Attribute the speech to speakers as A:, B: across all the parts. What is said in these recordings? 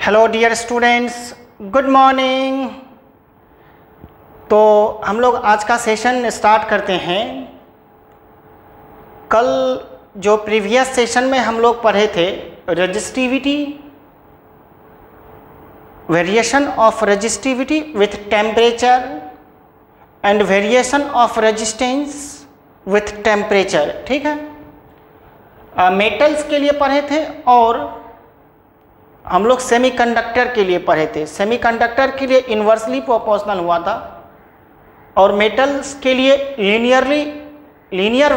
A: Hello dear students, good morning. तो हम लोग आज का सेशन स्टार्ट करते हैं। कल जो प्रीवियस सेशन में हम लोग पढ़े थे resistivity, variation of resistivity with temperature and variation of resistance with temperature, ठीक है। मेटल्स के लिए पढ़े थे और हम लोग सेमीकंडक्टर के लिए पढ़े थे। सेमीकंडक्टर के लिए इन्वर्सली प्रोपोर्शनल हुआ था और मेटल्स के लिए लीनियर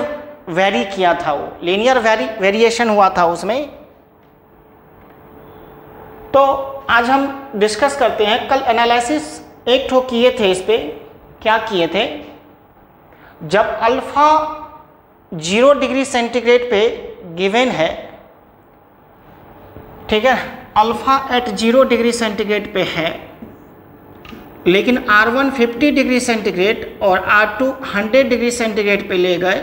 A: वेरी किया था, वो लीनियर वेरिएशन हुआ था उसमें। तो आज हम डिस्कस करते हैं। कल एनालिसिस एक ठो किए थे, इस पे क्या किए थे, जब अल्फा 0 डिग्री सेंटीग्रेड पे गिवन है, ठीक है, अल्फा एट 0 डिग्री सेंटीग्रेड पे है, लेकिन R1 50 डिग्री सेंटीग्रेड और R2 100 डिग्री सेंटीग्रेड पे ले गए।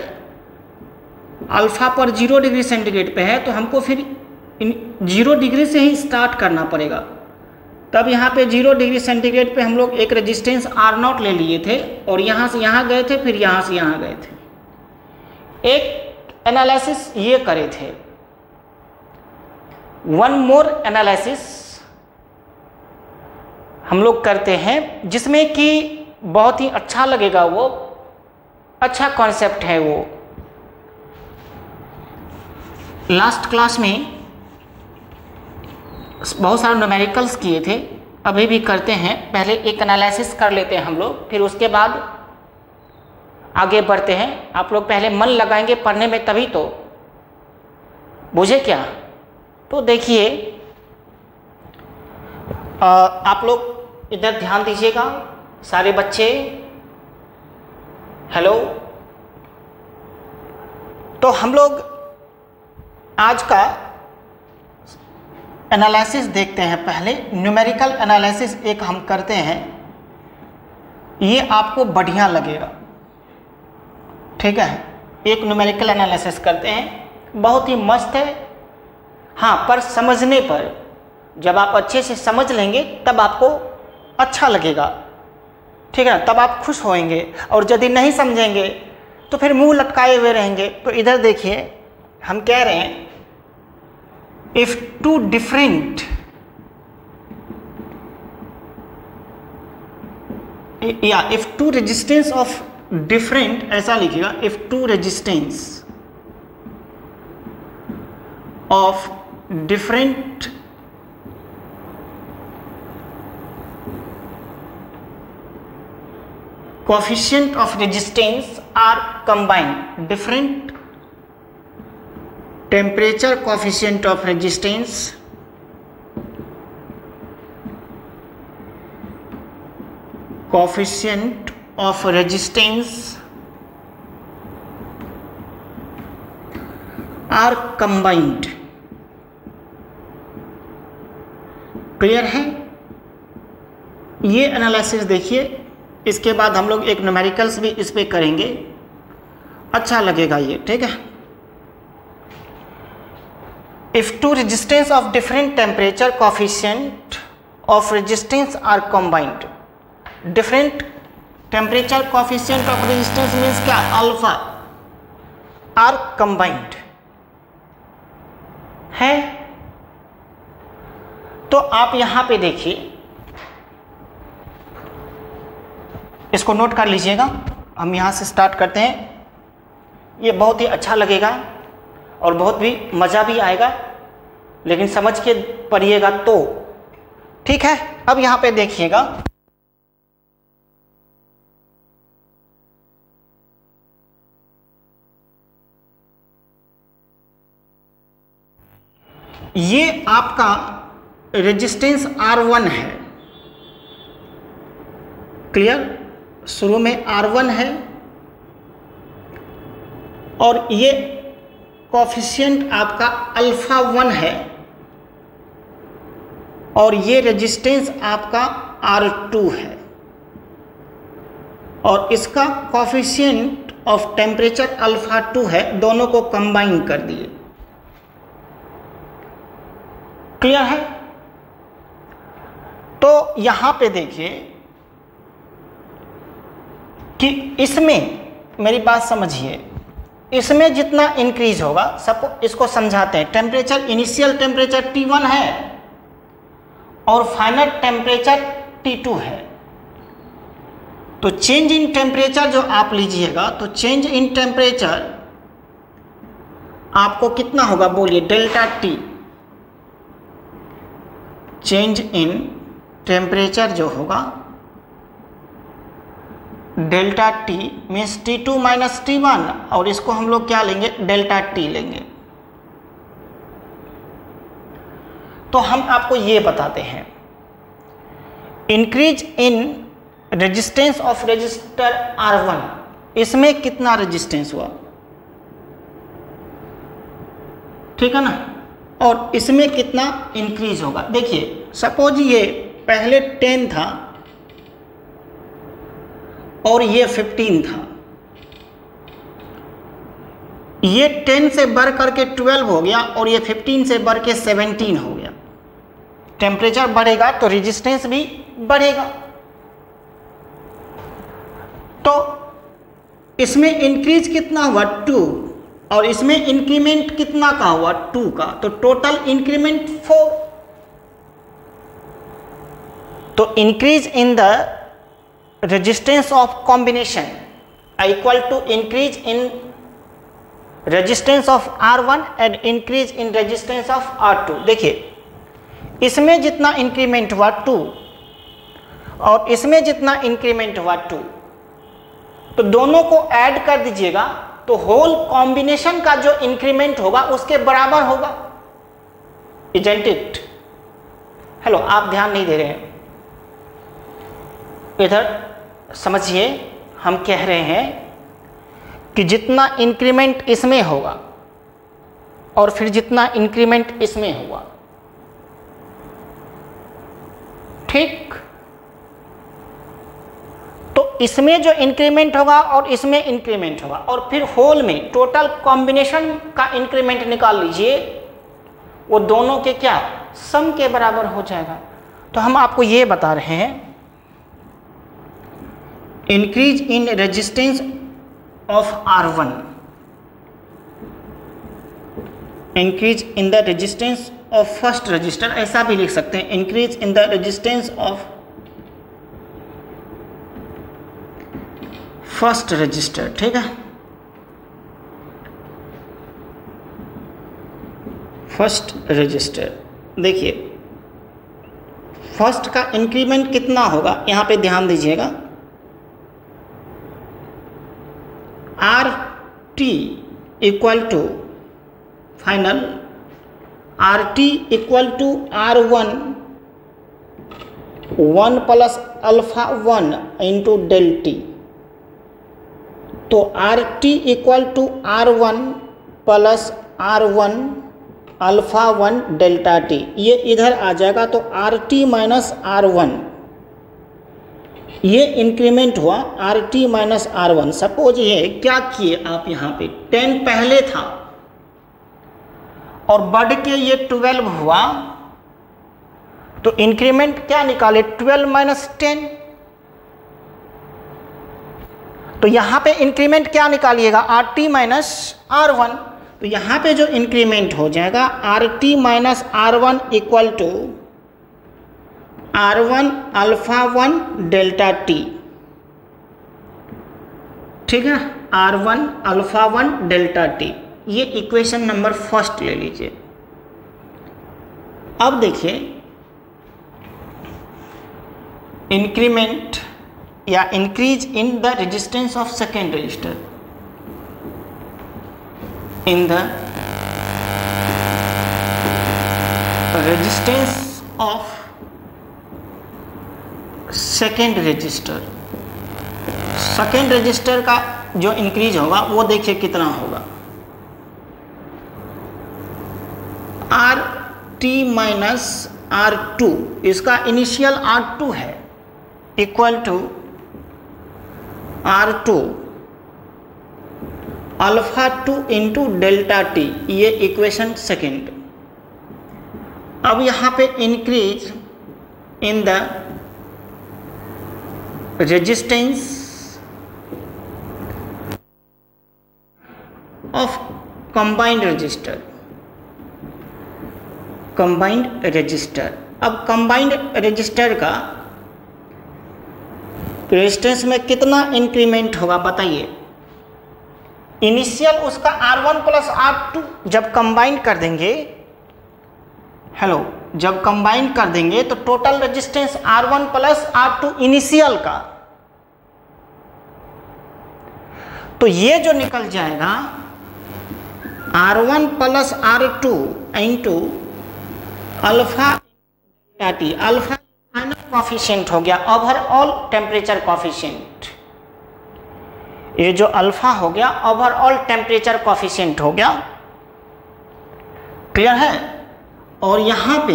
A: अल्फा पर 0 डिग्री सेंटीग्रेड पे है तो हमको फिर 0 डिग्री से ही स्टार्ट करना पड़ेगा। तब यहाँ पे 0 डिग्री सेंटीग्रेड पे हम लोग एक रेजिस्टेंस R0 ले लिए थे और यहाँ से यहाँ गए थे, फिर यहाँ से यहाँ गए थे। एक एनालिसिस ये करे थे। वन मोर एनालिसिस हम लोग करते हैं जिसमें कि बहुत ही अच्छा लगेगा, वो अच्छा कॉन्सेप्ट है। वो लास्ट क्लास में बहुत सारे न्यूमेरिकल्स किए थे, अभी भी करते हैं। पहले एक एनालिसिस कर लेते हैं हम लोग, फिर उसके बाद आगे बढ़ते हैं। आप लोग पहले मन लगाएंगे पढ़ने में, तभी तो बुझे क्या। तो देखिए, आप लोग इधर ध्यान दीजिएगा सारे बच्चे। हेलो। तो हम लोग आज का एनालिसिस देखते हैं। पहले न्यूमेरिकल एनालिसिस एक हम करते हैं, ये आपको बढ़िया लगेगा, ठीक है। एक न्यूमेरिकल एनालिसिस करते हैं, बहुत ही मस्त है। हाँ, पर समझने पर, जब आप अच्छे से समझ लेंगे तब आपको अच्छा लगेगा, ठीक है, तब आप खुश होएंगे। और यदि नहीं समझेंगे तो फिर मुंह लटकाए हुए रहेंगे। तो इधर देखिए, हम कह रहे हैं if two different if two resistance of different, ऐसा लिखिएगा, if two resistance of different coefficient of resistance are combined, different temperature coefficient of resistance are combined। Clear है? ये एनालिसिस देखिए। इसके बाद हम लोग एक न्यूमेरिकल्स भी इस पे करेंगे, अच्छा लगेगा ये, ठीक है। If two resistance of different temperature coefficient of resistance R combined, different temperature coefficient of resistance means क्या, अल्फा, आर कंबाइंड है। तो आप यहां पे देखिए, इसको नोट कर लीजिएगा। हम यहां से स्टार्ट करते हैं। ये बहुत ही अच्छा लगेगा और बहुत भी मज़ा भी आएगा, लेकिन समझ के पढ़िएगा तो, ठीक है। अब यहां पे देखिएगा, ये आपका रेजिस्टेंस R1 है, क्लियर। शुरू में R1 है और ये कोफिशिएंट आपका अल्फा 1 है और ये रेजिस्टेंस आपका R2 है और इसका कोफिशिएंट ऑफ टेम्परेचर अल्फा 2 है। दोनों को कंबाइन कर दिए, क्लियर है। तो यहां पे देखिए कि इसमें मेरी बात समझिए, इसमें जितना इंक्रीज होगा, सब इसको समझाते हैं। टेम्परेचर, इनिशियल टेम्परेचर T1 है और फाइनल टेम्परेचर T2 है। तो चेंज इन टेम्परेचर जो आप लीजिएगा, तो चेंज इन टेम्परेचर आपको कितना होगा बोलिए, delta T. Change in temperature जो होगा delta T means T2 minus T1, और इसको हम लोग क्या लेंगे, डेल्टा टी लेंगे। तो हम आपको ये बताते हैं, increase in resistance of register R1, इसमें कितना रेजिस्टेंस हुआ, ठीक है ना, और इसमें कितना इंक्रीज होगा। देखिए सपोज ये पहले 10 था और ये 15 था, ये 10 से बढ़ करके 12 हो गया और ये 15 से बढ़ के 17 हो गया। टेम्परेचर बढ़ेगा तो रेजिस्टेंस भी बढ़ेगा। तो इसमें इंक्रीज कितना हुआ 2, और इसमें इंक्रीमेंट कितना का हुआ 2 का, तो टोटल इंक्रीमेंट 4। तो increase in the resistance of combination equal to increase in resistance of R1 and increase in resistance of R2। देखिए इसमें जितना इंक्रीमेंट हुआ 2 और इसमें जितना इंक्रीमेंट हुआ 2, तो दोनों को ऐड कर दीजिएगा तो होल कॉम्बिनेशन का जो इंक्रीमेंट होगा उसके बराबर होगा, इजंट इट। हेलो, आप ध्यान नहीं दे रहे हैं इधर, समझिए। हम कह रहे हैं कि जितना इंक्रीमेंट इसमें होगा और फिर जितना इंक्रीमेंट इसमें हुआ, ठीक, तो इसमें जो इंक्रीमेंट होगा और इसमें इंक्रीमेंट होगा, और फिर होल में टोटल कॉम्बिनेशन का इंक्रीमेंट निकाल लीजिए, वो दोनों के क्या सम के बराबर हो जाएगा। तो हम आपको ये बता रहे हैं, increase in resistance of R1, increase in the resistance of first register, ऐसा भी लिख सकते हैं, increase in the resistance of first register, ठीक है, फर्स्ट रजिस्टर। देखिए फर्स्ट का इंक्रीमेंट कितना होगा, यहां पे ध्यान दीजिएगा, RT equal to final RT equal to R1 1 plus alpha 1 into del T. तो RT equal to R1 plus R1 alpha 1 delta T, ये इधर आ जाएगा। तो RT माइनस R1, ये इंक्रीमेंट हुआ RT माइनस R1। सपोज ये क्या किए आप, यहाँ पे 10 पहले था और बढ़ के ये 12 हुआ, तो इंक्रीमेंट क्या निकाले 12 माइनस 10। तो यहां पे इंक्रीमेंट क्या निकालिएगा RT माइनस R1। तो यहां पे जो इंक्रीमेंट हो जाएगा RT minus R1 equal to R1 alpha 1 delta T, ठीक है, R1 अल्फा 1 डेल्टा टी। ये इक्वेशन नंबर फर्स्ट ले लीजिए। अब देखिए इंक्रीमेंट या increase in the resistance of second register, in the resistance of second register. Second register का जो इंक्रीज होगा वो देखिए कितना होगा, RT माइनस R2, इसका इनिशियल R2 है, equal to R2 alpha 2 into delta T, ये इक्वेशन सेकेंड। अब यहाँ पे increase in the resistance of combined resistor. Combined register, अब कंबाइंड रजिस्टर का रेजिस्टेंस में कितना इंक्रीमेंट होगा बताइए। इनिशियल उसका R1 प्लस R2 जब कंबाइन कर देंगे, हेलो, जब कंबाइन कर देंगे तो total resistance R1 plus R2 initial का, तो ये जो निकल जाएगा R1 plus R2 into alpha T, alpha final coefficient हो गया, ओवरऑल टेम्परेचर कॉफिशिएंट, ये जो अल्फा हो गया ओवरऑल टेम्परेचर कॉफिशिएंट हो गया, क्लियर है। और यहाँ पे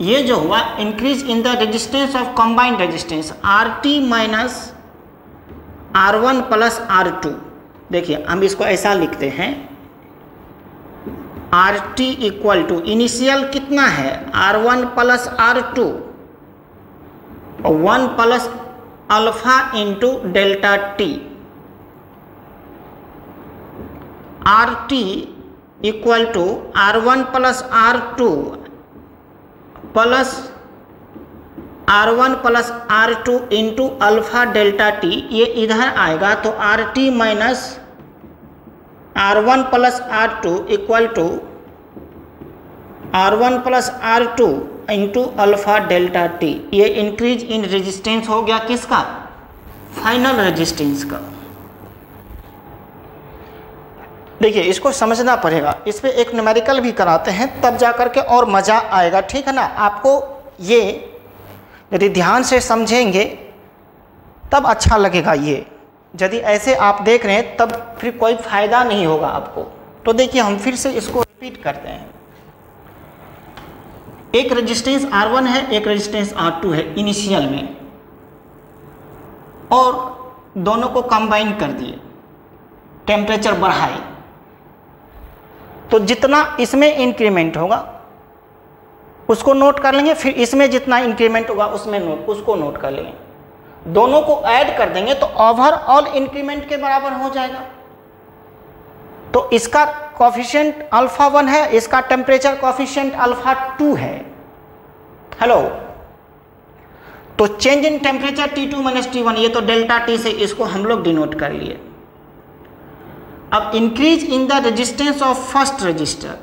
A: ये जो हुआ increase in the resistance of combined resistance RT minus R1 plus R2, देखिए हम इसको ऐसा लिखते हैं, RT इक्वल टू इनिशियल कितना है R1 plus R2 1 plus alpha into delta T, RT equal to R1 plus R2 plus R1 plus R2 into alpha delta T, ये इधर आएगा तो RT minus R1 plus R2 equal to R1 plus R2 into alpha delta T, ये increase in resistance हो गया किसका, final resistance का। देखिए इसको समझना पड़ेगा, इस पे एक न्यूमेरिकल भी कराते हैं तब जा करके और मज़ा आएगा, ठीक है ना। आपको ये यदि ध्यान से समझेंगे तब अच्छा लगेगा, ये यदि ऐसे आप देख रहे हैं तब फिर कोई फायदा नहीं होगा आपको। तो देखिए हम फिर से इसको रिपीट करते हैं, एक रेजिस्टेंस R1 है, एक रेजिस्टेंस R2 है इनिशियल में, और दोनों को कंबाइन कर दिए, टेम्परेचर बढ़ाए, तो जितना इसमें इंक्रीमेंट होगा उसको नोट कर लेंगे, फिर इसमें जितना इंक्रीमेंट होगा उसको नोट कर लेंगे, दोनों को ऐड कर देंगे तो ओवरऑल इंक्रीमेंट के बराबर हो जाएगा। तो इसका कॉफिशिएंट अल्फा 1 है, इसका टेम्परेचर कॉफिशिएंट अल्फा 2 है, हेलो। तो change in temperature T2 minus T1, ये तो डेल्टा टी से इसको हम लोग डिनोट कर लिए। अब increase in the resistance of first register,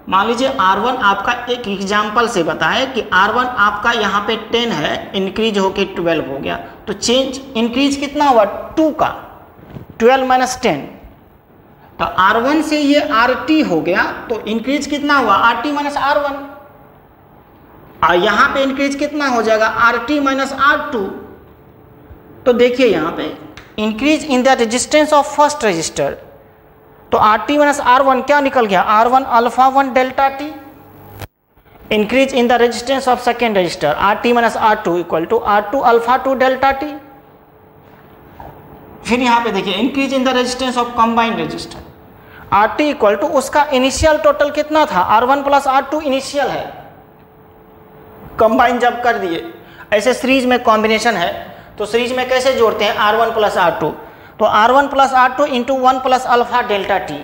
A: मान लीजिए R1 आपका एक एग्जाम्पल से बताए कि R1 आपका यहाँ पे 10 है, इंक्रीज होके 12 हो गया, तो चेंज इंक्रीज कितना हुआ 2 का, 12 माइनस 10, तो R1 से ये RT हो गया, तो इंक्रीज कितना हुआ RT माइनस R1, और यहाँ पे इंक्रीज कितना हो जाएगा RT माइनस R2। तो देखिए यहाँ पे increase in the resistance of first register, तो RT माइनस R1 क्या निकल गया, R1 alpha 1 delta T, increase in the resistance of second register RT minus R2 equal to R2 alpha 2 delta T. फिर यहाँ पे देखिए increase in the resistance of combined register RT equal to उसका initial total कितना था, R1 plus R2 initial है, combine जब कर दिए, ऐसे सीरीज में कॉम्बिनेशन है तो सीरीज में कैसे जोड़ते हैं R1 प्लस R2, तो R1 plus R2 into 1 plus alpha delta T,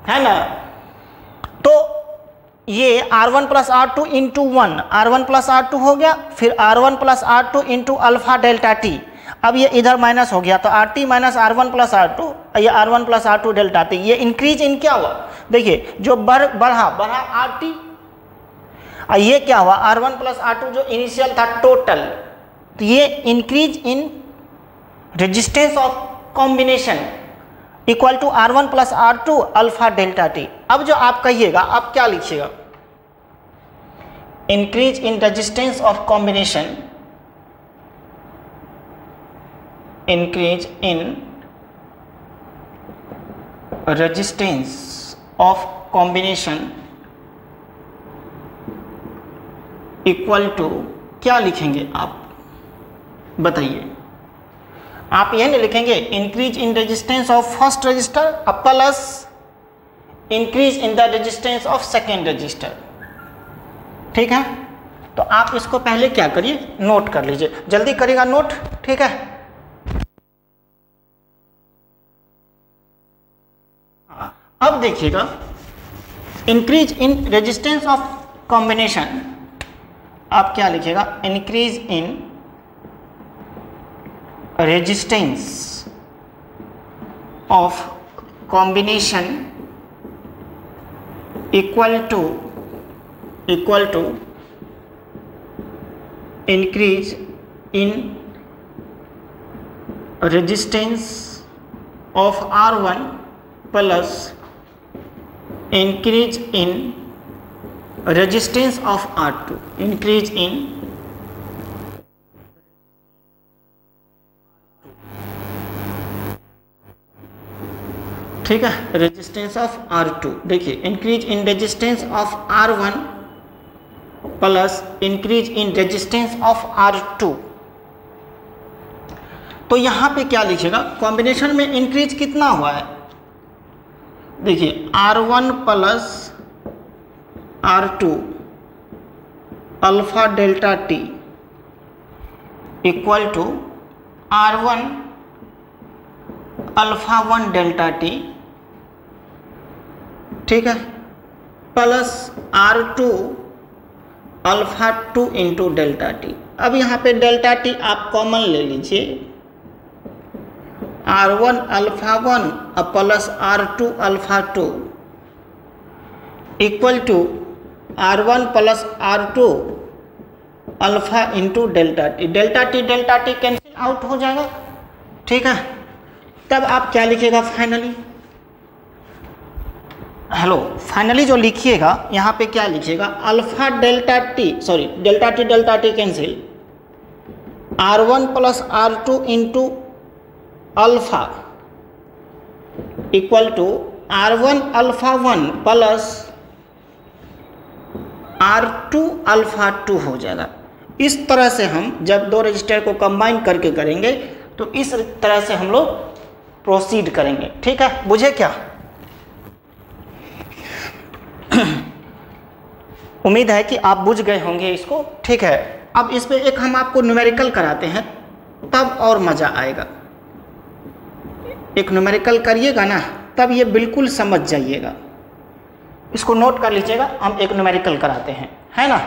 A: है ना। तो ये R1 plus R2 into 1, R1 plus R2 हो गया, फिर R1 plus R2 into alpha delta T, अब ये इधर माइनस हो गया तो RT minus R1 plus R2, ये R1 plus R2 delta T, ये इंक्रीज इन क्या हुआ, देखिए जो बढ़ा RT, और ये क्या हुआ R1 प्लस R2 जो इनिशियल था टोटल, तो ये increase in resistance of combination equal to R1 plus R2 alpha delta T. अब जो आप कहिएगा आप क्या लिखिएगा, increase in resistance of combination, increase in resistance of combination equal to क्या लिखेंगे आप बताइए, आप यह नहीं लिखेंगे increase in resistance of first register plus increase in the resistance of second register, ठीक है। तो आप इसको पहले क्या करिए, नोट कर लीजिए, जल्दी करिएगा नोट, ठीक है। अब देखिएगा increase in resistance of combination, आप क्या लिखिएगा, increase in resistance of combination equal to increase in resistance of R1 plus increase in resistance of R2, increase in ठीक है, रेजिस्टेंस ऑफ R2। देखिए increase in resistance of R1 plus increase in resistance of R2। तो यहां पे क्या लिखिएगा, combination में increase कितना हुआ है, देखिए R1 plus R2 alpha delta T equal to R1 alpha 1 delta T, ठीक है, plus R2 alpha 2 into delta T। अब यहाँ पे डेल्टा T आप कॉमन ले लीजिए, R1 alpha 1 plus R2 alpha 2 equal to R1 plus R2 alpha into delta T cancel out हो जाएगा, ठीक है। तब आप क्या लिखिएगा फाइनली, हेलो, फाइनली जो लिखिएगा यहाँ पे क्या लिखिएगा, alpha delta T cancel, R1 plus R2 into alpha equal to R1 alpha 1 plus R2 alpha 2 हो जाएगा। इस तरह से हम जब दो रजिस्टर को कंबाइन करके करेंगे तो इस तरह से हम लोग प्रोसीड करेंगे, ठीक है, बुझे क्या? उम्मीद है कि आप बुझ गए होंगे इसको, ठीक है। अब इस पे एक हम आपको न्यूमेरिकल कराते हैं, तब और मज़ा आएगा। एक न्यूमेरिकल करिएगा ना, तब ये बिल्कुल समझ जाइएगा। इसको नोट कर लीजिएगा, हम एक न्यूमेरिकल कराते हैं, है ना।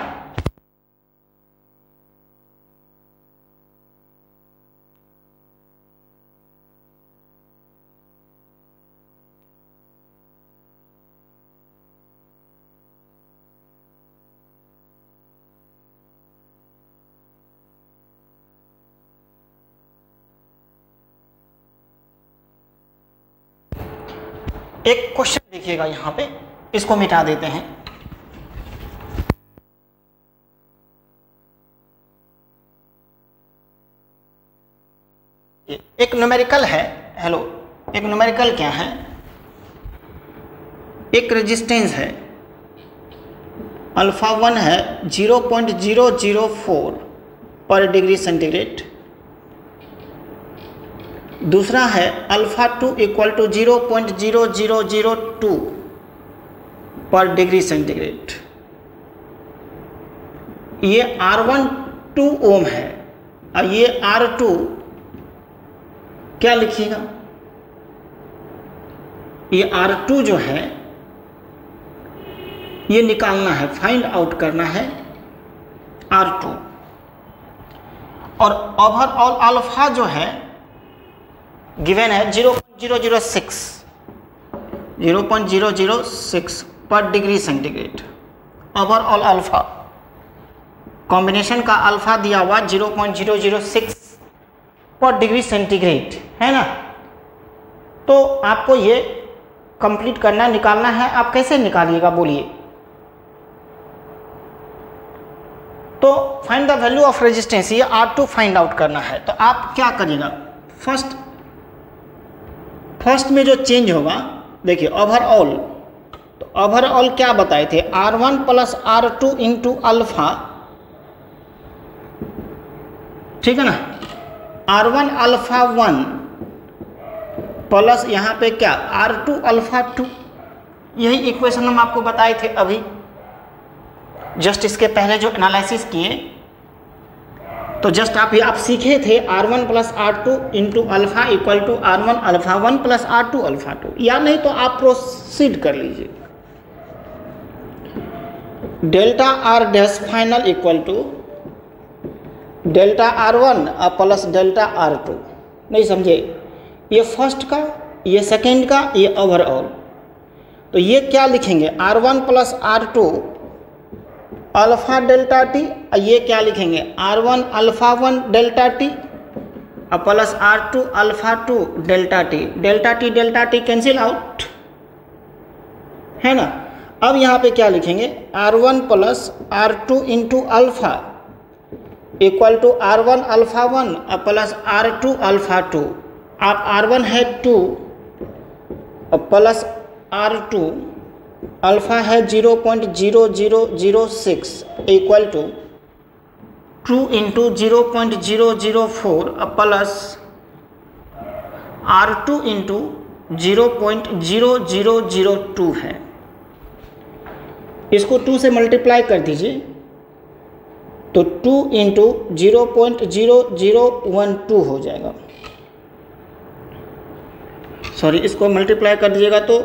A: एक क्वेश्चन देखिएगा यहाँ पे, इसको मिटा देते हैं। एक न्यूमेरिकल है, हेलो, एक न्यूमेरिकल क्या है, एक रेजिस्टेंस है अल्फा 1 है 0.004 पर डिग्री सेंटीग्रेड, दूसरा है अल्फा 2 इक्वल टू 0.0002 पर डिग्री सेंटीग्रेड। ये R1 2 ओम है और ये R2 क्या लिखिएगा, ये R2 जो है ये निकालना है, फाइंड आउट करना है R2। और ओवरऑल अल्फा जो है गिवन है 0.006 पर degree centigrade. Overall alpha, combination का अल्फा दिया हुआ 0.006 पर डिग्री सेंटीग्रेड, है ना। तो आपको ये कंप्लीट करना, निकालना है। आप कैसे निकालिएगा बोलिए? तो find the value of resistance, ये R2 फाइंड आउट करना है। तो आप क्या करिएगा, फर्स्ट में जो चेंज होगा, देखिए ओवरऑल, तो ओवरऑल क्या बताए थे, R1 plus R2 into alpha, ठीक है ना, R1 अल्फा 1 प्लस यहाँ पे क्या R2 अल्फा 2, यही इक्वेशन हम आपको बताए थे अभी। जस्ट इसके पहले जो एनालिसिस किए तो जस्ट आप सीखे थे R1 plus R2 into alpha equal to R1 alpha 1 plus R2 alpha 2, या नहीं तो आप प्रोसीड कर लीजिए। Delta R dash final equal to delta R1 plus delta R2। नहीं समझे, ये फर्स्ट का, ये सेकेंड का, ये ओवरऑल। तो ये क्या लिखेंगे, R1 plus R2 alpha delta T, ये क्या लिखेंगे R1 alpha 1 delta T plus R2 alpha 2 delta T cancel out, है ना। अब यहाँ पे क्या लिखेंगे R1 plus R2 into alpha equal to R1 alpha 1 plus R2 alpha 2। आप R1 है 2 प्लस R2 अल्फा है 0.0006 equal to 2 into 0.004 plus R2 into 0.0002 है। इसको 2 से मल्टीप्लाई कर दीजिए तो 2 इंटू 0.0012 हो जाएगा। सॉरी, इसको मल्टीप्लाई कर दीजिएगा तो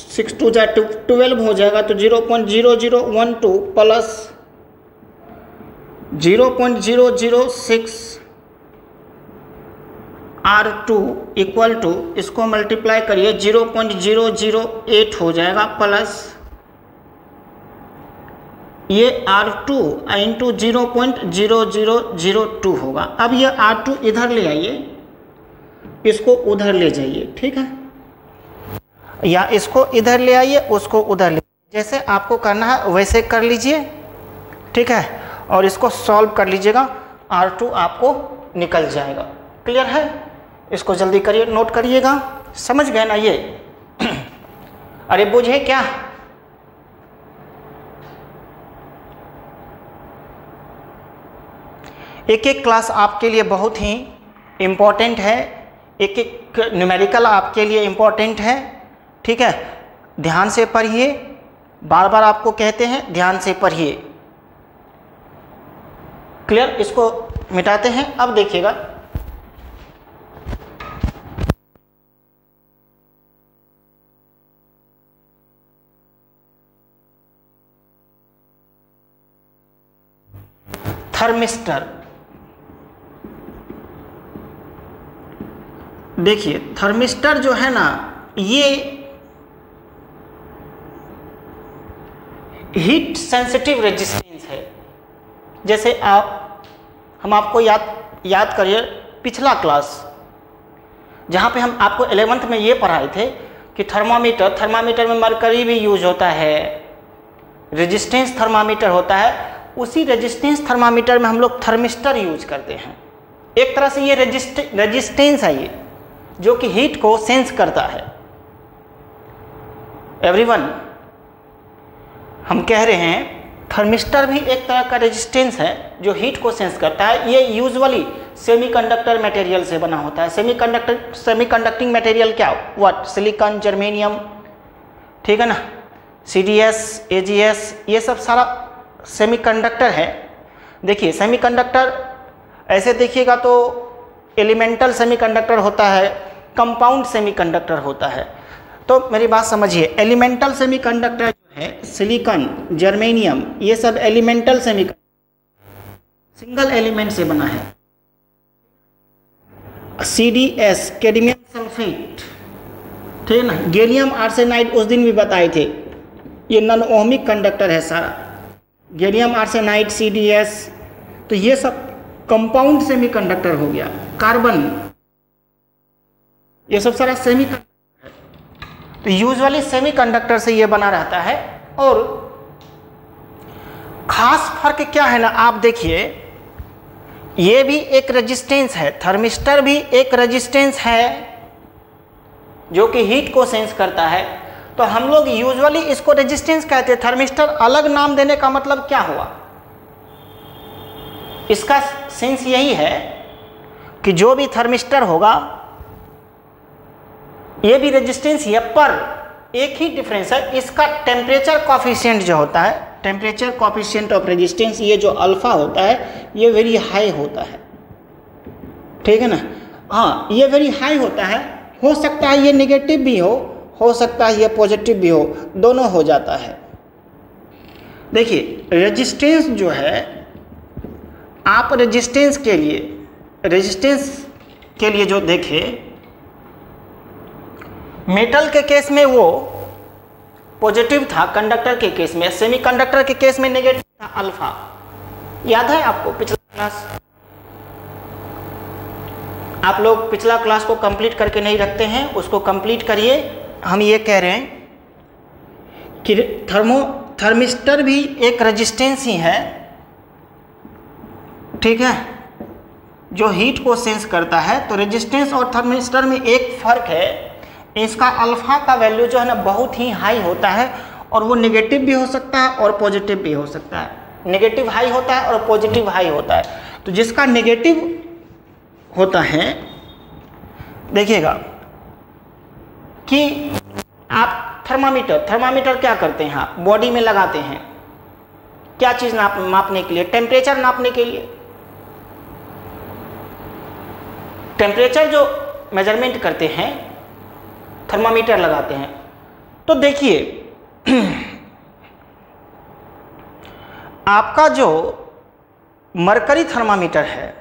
A: 6 2 जा 12 हो जाएगा, तो 0.0012 प्लस 0.006 R2 इक्वल टू, इसको मल्टीप्लाई करिए 0.008 हो जाएगा, प्लस ये R2 इंटू 0.0002 होगा। अब ये R2 इधर ले आइए, इसको उधर ले जाइए, ठीक है, या इसको इधर ले आइए, उसको उधर ले, जैसे आपको करना है वैसे कर लीजिए, ठीक है, और इसको सॉल्व कर लीजिएगा, R2 आपको निकल जाएगा। क्लियर है, इसको जल्दी करिए, नोट करिएगा, समझ गए ना ये। अरे बुझे क्या, एक एक क्लास आपके लिए बहुत ही इम्पोर्टेंट है, एक एक न्यूमेरिकल आपके लिए इम्पोर्टेंट है, ठीक है। ध्यान से पढ़िए, बार बार आपको कहते हैं ध्यान से पढ़िए। क्लियर, इसको मिटाते हैं। अब देखिएगा, थर्मिस्टर। देखिए थर्मिस्टर जो है ना, ये हीट सेंसिटिव रेजिस्टेंस है। जैसे हम आपको याद करिए पिछला क्लास जहाँ पे हम आपको 11th में ये पढ़ाए थे कि थर्मामीटर में मरकरी भी यूज होता है, रेजिस्टेंस थर्मामीटर होता है, उसी रेजिस्टेंस थर्मामीटर में हम लोग थर्मिस्टर यूज करते हैं। एक तरह से ये रेजिस्टेंस है, ये जो कि हीट को सेंस करता है। एवरीवन, हम कह रहे हैं थर्मिस्टर भी एक तरह का रेजिस्टेंस है जो हीट को सेंस करता है। ये यूजुअली सेमीकंडक्टर मटेरियल से बना होता है। सेमीकंडक्टिंग मटेरियल क्या, व्हाट, सिलिकॉन, जर्मेनियम, ठीक है ना, CDS, AGS, ये सब सारा सेमीकंडक्टर है। देखिए सेमीकंडक्टर ऐसे देखिएगा तो एलिमेंटल सेमीकंडक्टर होता है, कंपाउंड सेमीकंडक्टर होता है। तो मेरी बात समझिए, एलिमेंटल सेमीकंडक्टर जो है सिलिकॉन, जर्मेनियम, ये सब एलिमेंटल सेमीकंडक्टर सिंगल एलिमेंट से बना है। CDS, कैडमियम सल्फेट, ठीक है ना, गैलियम आर्सेनाइड उस दिन भी बताए थे, ये नॉन ओहमिक कंडक्टर है सारा। गैलियम आर्सेनाइड, CDS, तो ये सब कंपाउंड सेमीकंडक्टर हो गया। कार्बन, ये सब सारा सेमीकंडक्टर है। तो यूजुअली सेमीकंडक्टर से ये बना रहता है। और खास फर्क क्या है ना, आप देखिए ये भी एक रेजिस्टेंस है, थर्मिस्टर भी एक रेजिस्टेंस है जो कि हीट को सेंस करता है। तो हम लोग यूजुअली इसको रेजिस्टेंस कहते हैं। थर्मिस्टर अलग नाम देने का मतलब क्या हुआ, इसका सेंस यही है कि जो भी थर्मिस्टर होगा ये भी रेजिस्टेंस ही है, पर एक ही डिफरेंस है, इसका टेम्परेचर कॉफिशिएंट जो होता है टेम्परेचर कोएफिशिएंट ऑफ रेजिस्टेंस, ये जो अल्फा होता है ये वेरी हाई होता है, ठीक है ना। हाँ, ये वेरी हाई होता है, हो सकता है ये नेगेटिव भी हो सकता है ये पॉजिटिव भी हो, दोनों हो जाता है। देखिए रेजिस्टेंस जो है, आप रेजिस्टेंस के लिए जो देखें, मेटल के केस में वो पॉजिटिव था, कंडक्टर के केस में, सेमीकंडक्टर के केस में नेगेटिव था अल्फा। याद है आपको पिछला क्लास? आप लोग पिछला क्लास को कंप्लीट करके नहीं रखते हैं, उसको कंप्लीट करिए। हम ये कह रहे हैं कि थर्मिस्टर भी एक रेजिस्टेंस ही है, ठीक है, जो हीट को सेंस करता है। तो रेजिस्टेंस और थर्मिस्टर में एक फ़र्क है, इसका अल्फा का वैल्यू जो है ना बहुत ही हाई होता है, और वो नेगेटिव भी हो सकता है और पॉजिटिव भी हो सकता है। नेगेटिव हाई होता है और पॉजिटिव हाई होता है। तो जिसका नेगेटिव होता है, देखिएगा कि आप थर्मामीटर क्या करते हैं, आप बॉडी में लगाते हैं, क्या चीज़ मापने के लिए? टेम्परेचर नापने के लिए। टेम्परेचर जो मेजरमेंट करते हैं, थर्मामीटर लगाते हैं। तो देखिए आपका जो मरकरी थर्मामीटर है,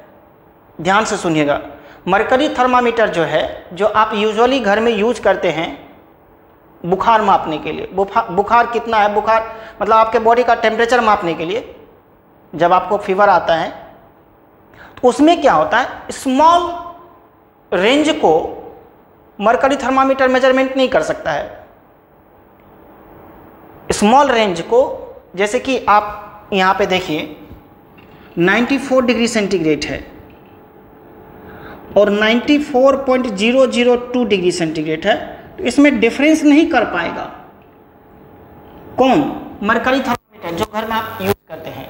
A: ध्यान से सुनिएगा, मरकरी थर्मामीटर जो है, जो आप यूजुअली घर में यूज करते हैं बुखार मापने के लिए, बुखार कितना है, बुखार मतलब आपके बॉडी का टेम्परेचर मापने के लिए, जब आपको फीवर आता है तो उसमें क्या होता है, स्मॉल रेंज को मरकरी थर्मामीटर मेजरमेंट नहीं कर सकता है। स्मॉल रेंज को, जैसे कि आप यहाँ पे देखिए 94 डिग्री सेंटीग्रेड है और 94.002 डिग्री सेंटीग्रेड है, तो इसमें डिफरेंस नहीं कर पाएगा कौन? मरकरी थर्मामीटर, जो घर में आप यूज करते हैं,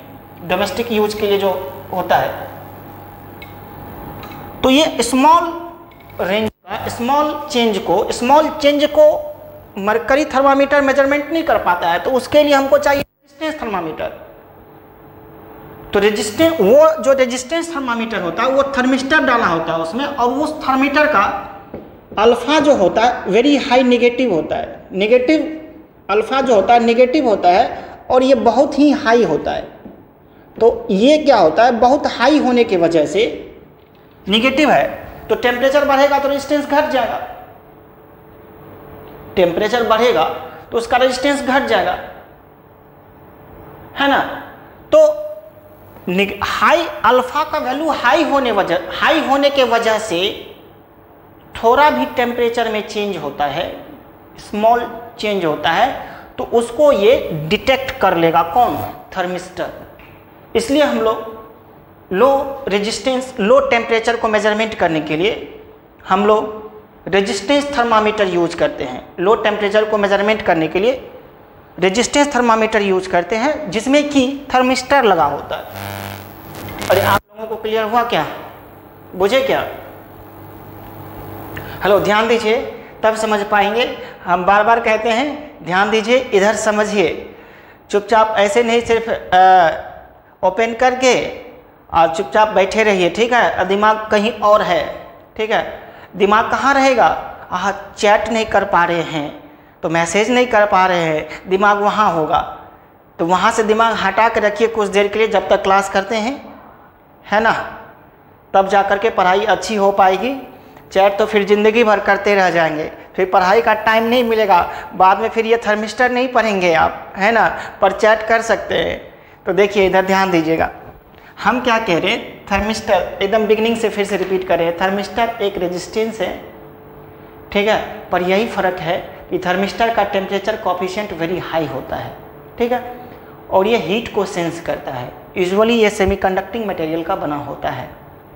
A: डोमेस्टिक यूज के लिए जो होता है। तो ये स्मॉल रेंज का स्मॉल चेंज को मरकरी थर्मामीटर मेजरमेंट नहीं कर पाता है, तो उसके लिए हमको चाहिए रेजिस्टेंस थर्मामीटर। तो वो जो रेजिस्टेंस थर्मामीटर होता है वो थर्मिस्टर डाला होता है उसमें, और उस थर्मीटर का अल्फा जो होता है वेरी हाई नेगेटिव होता है। अल्फा जो होता है नेगेटिव होता है और ये बहुत ही हाई होता है। तो ये क्या होता है, बहुत हाई होने की वजह से नेगेटिव है, तो टेम्परेचर बढ़ेगा तो रेजिस्टेंस घट जाएगा। टेम्परेचर बढ़ेगा तो उसका रेजिस्टेंस घट जाएगा, है ना। तो हाई अल्फा का वैल्यू हाई होने के वजह से थोड़ा भी टेम्परेचर में चेंज होता है, स्मॉल चेंज होता है, तो उसको ये डिटेक्ट कर लेगा कौन? थर्मिस्टर। इसलिए हम लोग लो टेम्परेचर को मेजरमेंट करने के लिए हम लोग रेजिस्टेंस थर्मामीटर यूज करते हैं। लो टेम्परेचर को मेजरमेंट करने के लिए रेजिस्टेंस थर्मामीटर यूज करते हैं, जिसमें कि थर्मिस्टर लगा होता है। अरे आप लोगों को क्लियर हुआ क्या? बुझे क्या? हेलो, ध्यान दीजिए तब समझ पाएंगे। हम बार बार कहते हैं ध्यान दीजिए, इधर समझिए। चुपचाप ऐसे नहीं सिर्फ ओपन करके और चुपचाप बैठे रहिए, ठीक है। दिमाग कहीं और है, ठीक है। दिमाग कहाँ रहेगा? चैट नहीं कर पा रहे हैं तो मैसेज नहीं कर पा रहे हैं, दिमाग वहाँ होगा। तो वहाँ से दिमाग हटा के रखिए कुछ देर के लिए, जब तक क्लास करते हैं, है ना, तब जा कर के पढ़ाई अच्छी हो पाएगी। चैट तो फिर ज़िंदगी भर करते रह जाएंगे, फिर पढ़ाई का टाइम नहीं मिलेगा, बाद में फिर ये थर्मिस्टर नहीं पढ़ेंगे आप, है ना, पर चैट कर सकते हैं। तो देखिए इधर ध्यान दीजिएगा, हम क्या कह रहे हैं, थर्मिस्टर एकदम बिगिनिंग से फिर से रिपीट कर रहे हैं। थर्मिस्टर एक रेजिस्टेंस है, ठीक है, पर यही फ़र्क है कि थर्मिस्टर का टेम्परेचर कोएफिशिएंट वेरी हाई होता है, ठीक है, और ये हीट को सेंस करता है। यूजुअली ये सेमीकंडक्टिंग मटेरियल का बना होता है।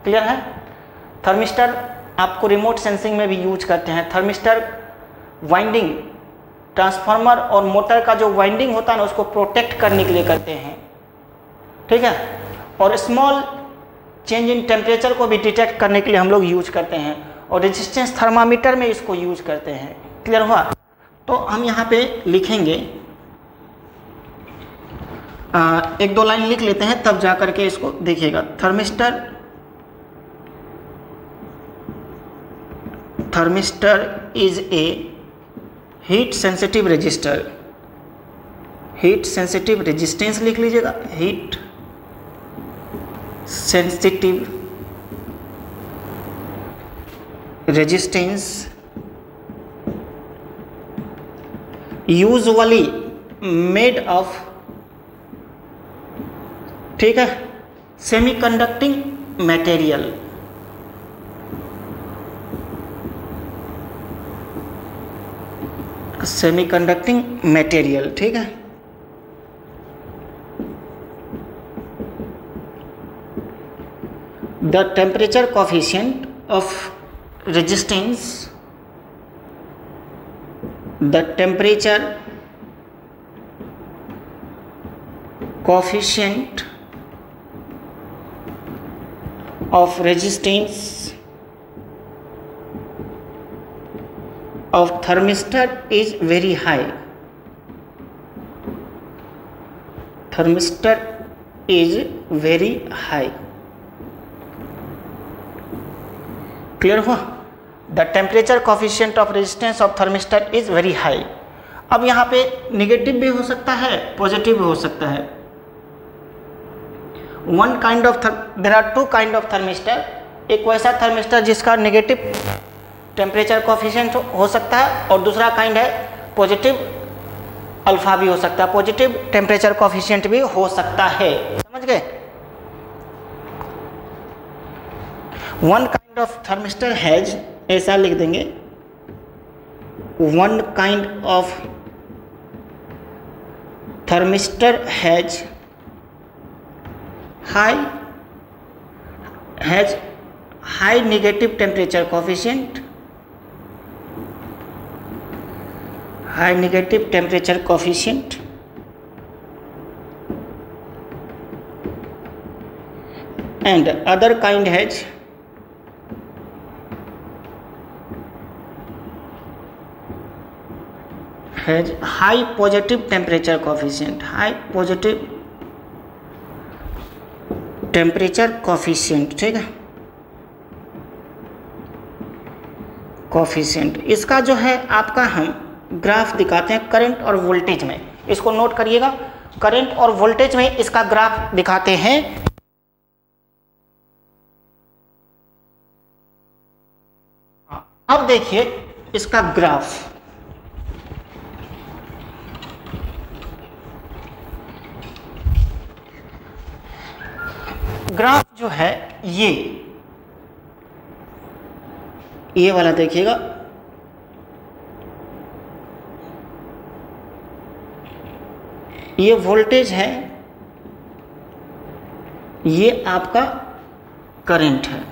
A: क्लियर है? थर्मिस्टर आपको रिमोट सेंसिंग में भी यूज करते हैं। थर्मिस्टर वाइंडिंग, ट्रांसफार्मर और मोटर का जो वाइंडिंग होता है ना, उसको प्रोटेक्ट करने के लिए करते हैं, ठीक है, और स्मॉल चेंज इन टेम्परेचर को भी डिटेक्ट करने के लिए हम लोग यूज करते हैं, और रेजिस्टेंस थर्मामीटर में इसको यूज करते हैं। क्लियर हुआ? तो हम यहाँ पे लिखेंगे एक दो लाइन लिख लेते हैं तब जा करके इसको देखिएगा। Thermistor is a heat sensitive register. Heat sensitive resistance लिख लीजिएगा, heat sensitive resistance usually made of, ठीक है, सेमीकंडक्टिंग मटेरियल। सेमीकंडक्टिंग मटेरियल, ठीक है। The temperature coefficient of resistance, the temperature coefficient of resistance of thermistor is very high. Thermistor is very high. Clear हुआ? The temperature coefficient of resistance of thermistor is very high. अब यहाँ पे negative भी हो सकता है, positive भी हो सकता है। There are two kind of thermistor. एक वैसा थर्मिस्टर जिसका नेगेटिव टेम्परेचर कोफिशिएंट हो सकता है, और दूसरा काइंड है पॉजिटिव अल्फा भी हो सकता है, पॉजिटिव टेम्परेचर कोफिशिएंट भी हो सकता है। समझ गए? One kind of thermistor has, ऐसा लिख देंगे, one kind of thermistor has high negative temperature coefficient, high negative temperature coefficient, and other kind has high positive temperature coefficient, high positive temperature coefficient, ठीक है, कोफिशिएंट। इसका जो है आपका हम ग्राफ दिखाते हैं करंट और वोल्टेज में। इसको नोट करिएगा, करंट और वोल्टेज में इसका ग्राफ दिखाते हैं। अब देखिए इसका ग्राफ, ग्राफ जो है ये वाला देखिएगा, ये वोल्टेज है, ये आपका करंट है।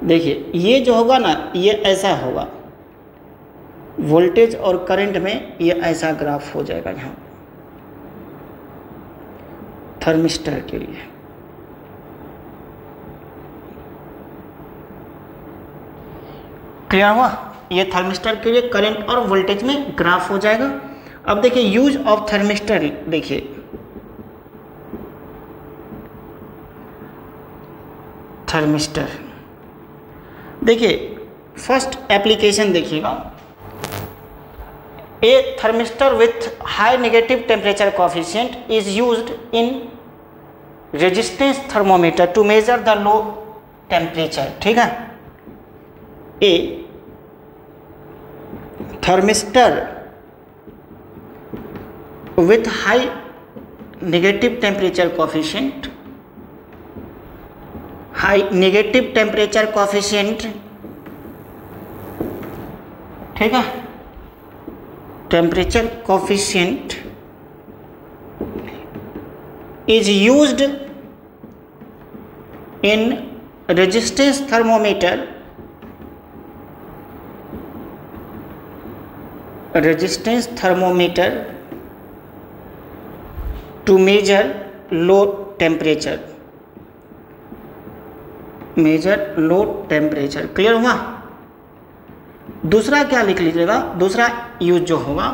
A: देखिए ये जो होगा ना, ये ऐसा होगा, वोल्टेज और करंट में ये ऐसा ग्राफ हो जाएगा यहाँ थर्मिस्टर के लिए। क्लियर हुआ? ये थर्मिस्टर के लिए करंट और वोल्टेज में ग्राफ हो जाएगा। अब देखिए यूज ऑफ थर्मिस्टर, देखिए थर्मिस्टर, देखिए फर्स्ट एप्लीकेशन देखिएगा, a thermistor with high negative temperature coefficient is used in resistance thermometer to measure the low temperature, ठीक है। A thermistor with high negative temperature coefficient, high negative temperature coefficient, ठीक है, temperature coefficient is used in resistance thermometer to measure low temperature, clear हुआ। दूसरा क्या लिख लीजिएगा, दूसरा यूज जो होगा,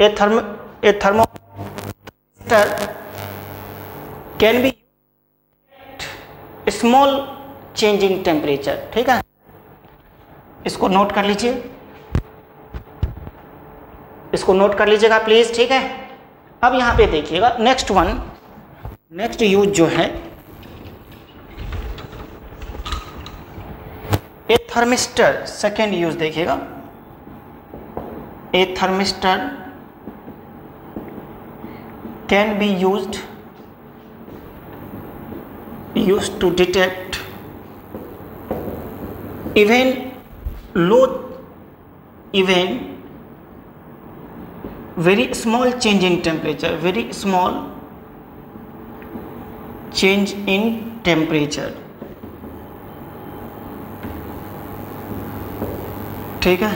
A: a thermometer can B small change in temperature, ठीक है, इसको नोट कर लीजिए, इसको नोट कर लीजिएगा प्लीज, ठीक है। अब यहां पे देखिएगा नेक्स्ट यूज जो है, ए थर्मिस्टर, सेकेंड यूज देखिएगा, a thermistor can be used to detect even very small change in temperature, ठीक है।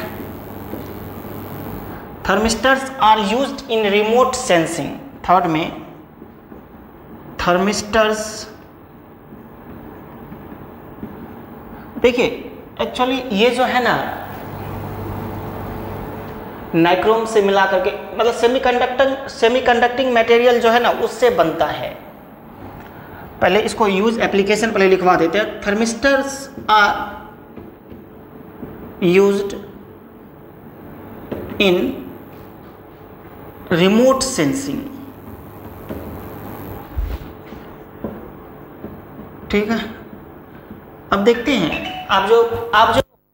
A: Thermistors are used in remote sensing, third में थर्मिस्टर्स, देखिए एक्चुअली ये जो है ना नाइक्रोम से मिला करके, मतलब सेमीकंडक्टिंग मटेरियल जो है ना उससे बनता है। पहले इसको यूज एप्लीकेशन पहले लिखवा देते हैं। Thermistors are used in remote sensing, ठीक है। अब देखते हैं, आप जो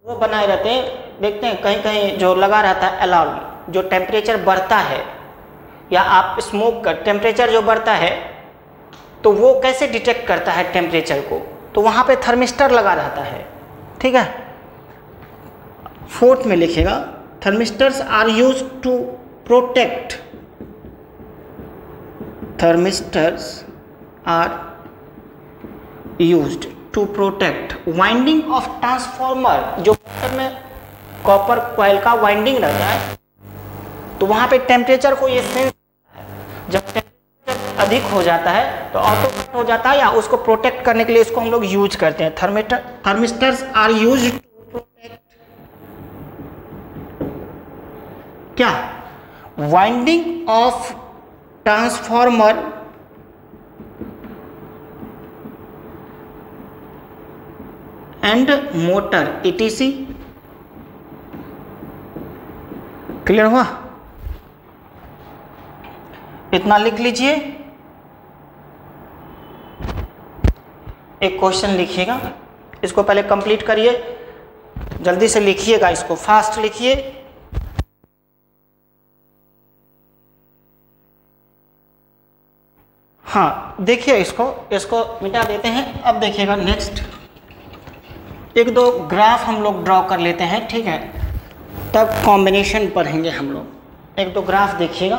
A: वो बनाए रहते हैं, देखते हैं कहीं कहीं जो लगा रहता है अलार्म, जो टेम्परेचर बढ़ता है या आप स्मोक कर टेम्परेचर जो बढ़ता है तो वो कैसे डिटेक्ट करता है टेम्परेचर को, तो वहाँ पे थर्मिस्टर लगा रहता है, ठीक है। फोर्थ में लिखेगा thermistors are use to protect, thermistors are used to protect winding of transformer, जो में कॉपर कॉइल का वाइंडिंग रहता है तो वहां पे टेम्परेचर को ये सेंस, जब टेम्परेचर अधिक हो जाता है तो ऑटो कट हो जाता है, या उसको प्रोटेक्ट करने के लिए इसको हम लोग यूज करते हैं। Thermistors are use to protect क्या, winding of transformer and motor ETC, clear हुआ। इतना लिख लीजिए। एक क्वेश्चन लिखिएगा, इसको पहले कंप्लीट करिए, जल्दी से लिखिएगा, इसको फास्ट लिखिए। हाँ देखिए, इसको मिटा देते हैं। अब देखिएगा नेक्स्ट एक दो ग्राफ हम लोग ड्रॉ कर लेते हैं, ठीक है, तब कॉम्बिनेशन पढ़ेंगे हम लोग। एक दो ग्राफ देखिएगा।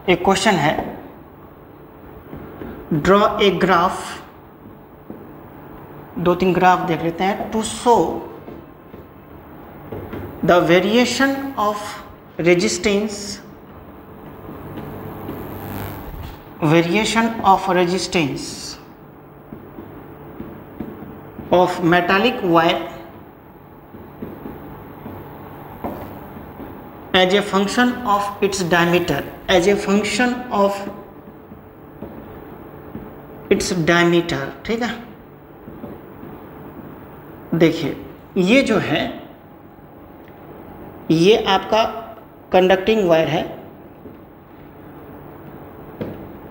A: एक क्वेश्चन है, ड्रॉ ए ग्राफ, दो तीन ग्राफ देख लेते हैं। To show the variation of resistance of metallic wire as a function of its diameter, ठीक है। देखिए ये जो है ये आपका कंडक्टिंग वायर है।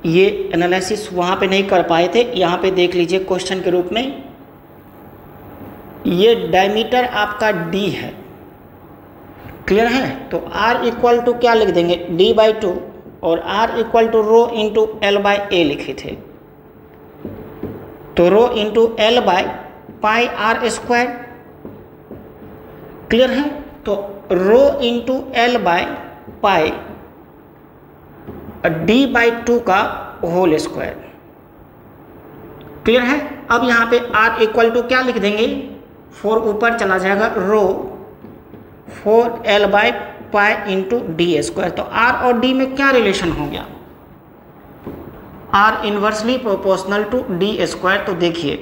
A: ये एनालिसिस वहाँ पे नहीं कर पाए थे, यहाँ पे देख लीजिए क्वेश्चन के रूप में। ये डायमीटर आपका d है, क्लियर है। तो R इक्वल टू क्या लिख देंगे, d/2, और R equal to rho into L/A लिखे थे। तो रो इंटू L/πr², क्लियर है। तो रो इंटू L/π d/2 का होल स्क्वायर, क्लियर है। अब यहाँ पे R इक्वल टू क्या लिख देंगे, 4 ऊपर चला जाएगा रो 4L/पाई इंटू डी स्क्वायर। तो R और D में क्या रिलेशन हो गया, R inversely proportional to D square. तो देखिए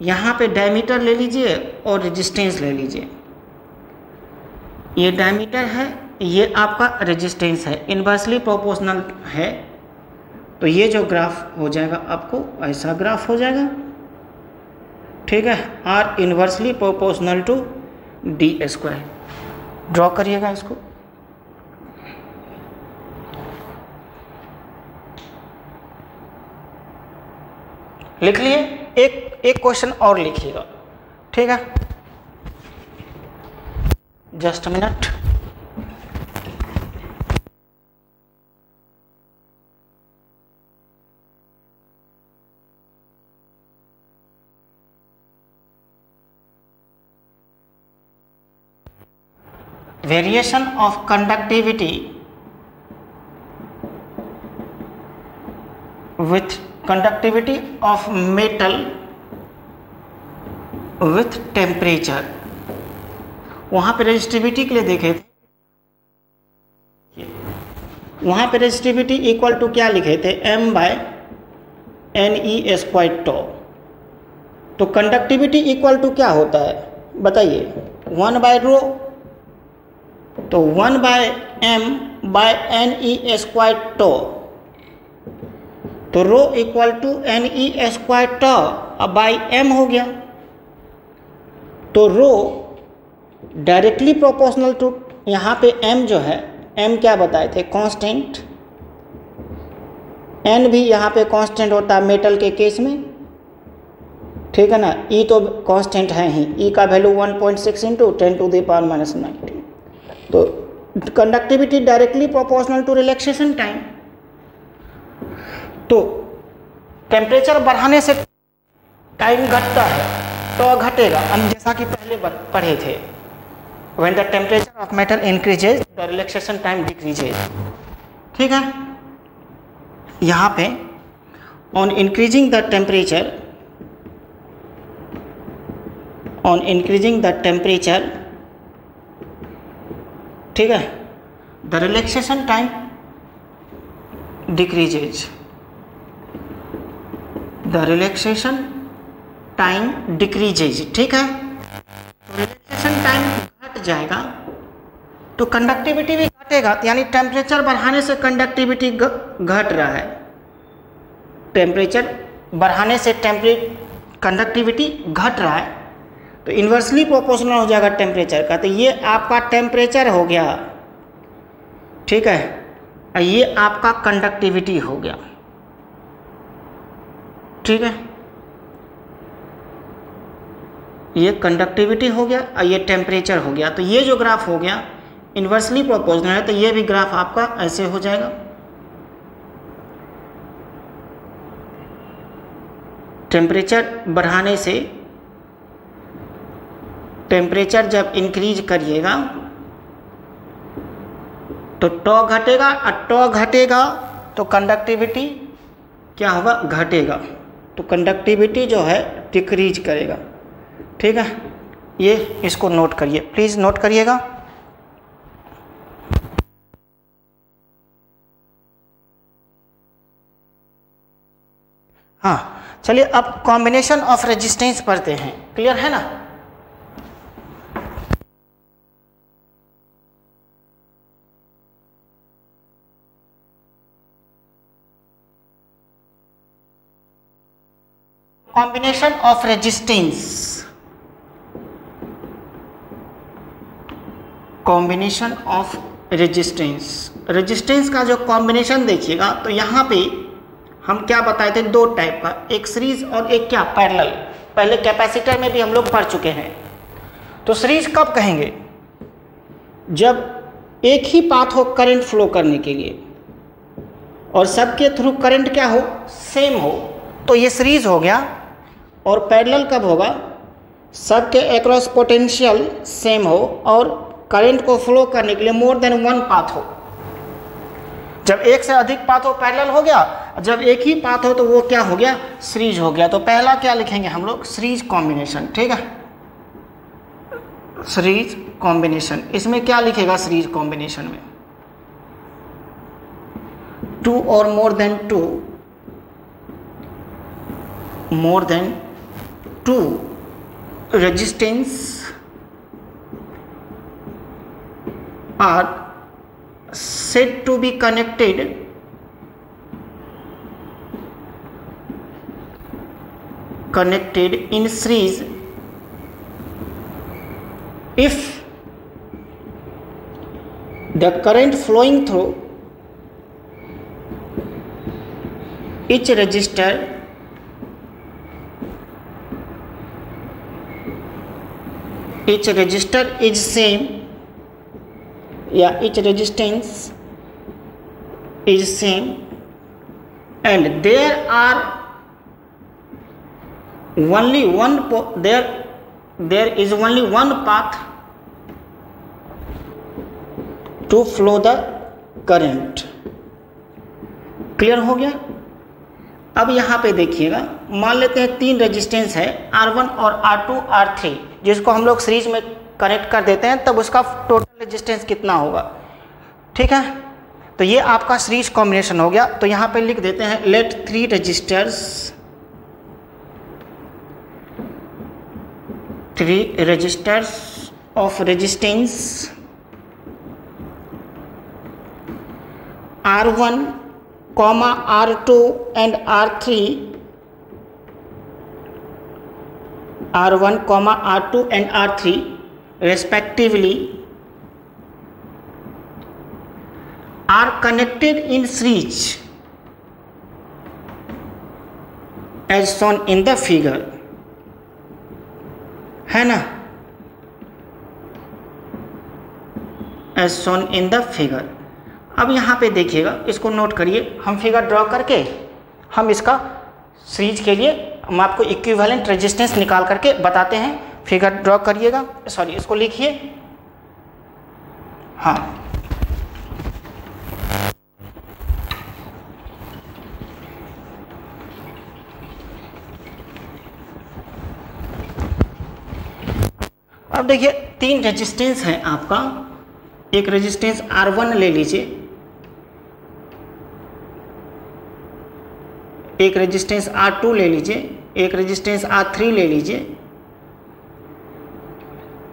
A: यहाँ पे डायमीटर ले लीजिए और रेजिस्टेंस ले लीजिए, ये डायमीटर है, ये आपका रेजिस्टेंस है, इन्वर्सली प्रोपोर्शनल है। तो ये जो ग्राफ हो जाएगा आपको ऐसा ग्राफ हो जाएगा, ठीक है। R inversely proportional to D square. Draw करिएगा इसको। लिख लिए। एक क्वेश्चन और लिखिएगा, ठीक है। Just a minute. Variation of conductivity with conductivity of metal with temperature। वहाँ पे रेजिस्टिविटी के लिए देखे थे, वहाँ पे रेजिस्टिविटी इक्वल टू क्या लिखे थे, m/ne²। तो कंडक्टिविटी इक्वल टू क्या होता है बताइए, 1/ρ। तो 1/m/ne²। तो रो इक्वल टू ne² अब बाई m हो गया। तो रो डायरेक्टली प्रोपोर्शनल टू, यहाँ पे m जो है, m क्या बताए थे, कांस्टेंट। n भी यहाँ पे कांस्टेंट होता है मेटल के केस में, ठीक है ना। e तो कांस्टेंट है ही, e का वैल्यू 1.6 इंटू 10⁻⁻⁹। तो conductivity directly proportional to relaxation time. तो टेम्परेचर बढ़ाने से टाइम घटता है तो घटेगा, हम जैसा कि पहले पढ़े थे, when the temperature of metal increases the relaxation time decreases, ठीक है। यहाँ पे ऑन इंक्रीजिंग द टेम्परेचर, ठीक है, the relaxation time decreases, the relaxation time decreases, ठीक है। तो रिलैक्सेशन टाइम घट जाएगा तो कंडक्टिविटी भी घटेगा, यानी टेम्परेचर बढ़ाने से कंडक्टिविटी घट रहा है, टेम्परेचर बढ़ाने से कंडक्टिविटी घट रहा है। तो इन्वर्सली प्रोपोर्शनल हो जाएगा टेम्परेचर का। तो ये आपका टेम्परेचर हो गया, ठीक है, ये आपका कंडक्टिविटी हो गया, ठीक है। ये कंडक्टिविटी हो गया और ये टेम्परेचर हो गया। तो ये जो ग्राफ हो गया इन्वर्सली प्रोपोर्शनल है, तो ये भी ग्राफ आपका ऐसे हो जाएगा। टेम्परेचर बढ़ाने से, टेम्परेचर जब इंक्रीज करिएगा तो टॉ घटेगा, और टॉ घटेगा तो कंडक्टिविटी क्या होगा, घटेगा। तो कंडक्टिविटी जो है डिक्रीज करेगा, ठीक है। ये इसको नोट करिए, प्लीज़ नोट करिएगा। हाँ चलिए अब कॉम्बिनेशन ऑफ रेजिस्टेंस पढ़ते हैं, क्लियर है ना। Combination of resistance, combination of resistance का जो कॉम्बिनेशन देखिएगा तो यहाँ पे हम क्या बताए थे, दो टाइप का, एक सीरीज और एक क्या, पैरेलल। पहले कैपेसिटर में भी हम लोग पढ़ चुके हैं। तो सीरीज कब कहेंगे, जब एक ही पाथ हो करंट फ्लो करने के लिए और सबके थ्रू करंट क्या हो, सेम हो, तो ये सीरीज हो गया। और पैरेलल कब होगा, सबके एक्रॉस पोटेंशियल सेम हो और करंट को फ्लो करने के लिए मोर देन वन पाथ हो। जब एक से अधिक पाथ हो पैरेलल हो गया, जब एक ही पाथ हो तो वो क्या हो गया, सीरीज हो गया। तो पहला क्या लिखेंगे हम लोग, सीरीज कॉम्बिनेशन। ठीक है, सीरीज कॉम्बिनेशन। इसमें क्या लिखेगा सीरीज कॉम्बिनेशन में, 2 और more than two resistance are said to be connected in series if the current flowing through each resistor is same, each resistance is same, and there are only there is only one path to flow the current। Clear हो गया। अब यहाँ पे देखिएगा, मान लेते हैं 3 resistance है R1 और R2 R3, जिसको हम लोग सीरीज में कनेक्ट कर देते हैं, तब उसका टोटल रेजिस्टेंस कितना होगा। ठीक है, तो ये आपका सीरीज कॉम्बिनेशन हो गया। तो यहाँ पे लिख देते हैं, let 3 resistors of resistance R1, R2 and R3, R1, R2 and R3 respectively are connected in series as shown in the figure, है ना, as shown in the figure। अब यहाँ पे देखिएगा, इसको नोट करिए, हम फिगर ड्रॉ करके हम इसका सीरीज के लिए हम आपको इक्विवेलेंट रेजिस्टेंस निकाल करके बताते हैं। फिगर ड्रॉ करिएगा, सॉरी इसको लिखिए। हाँ, अब देखिए 3 रेजिस्टेंस है आपका। एक रेजिस्टेंस R1 ले लीजिए, एक रेजिस्टेंस R2 ले लीजिए, एक रेजिस्टेंस R3 ले लीजिए।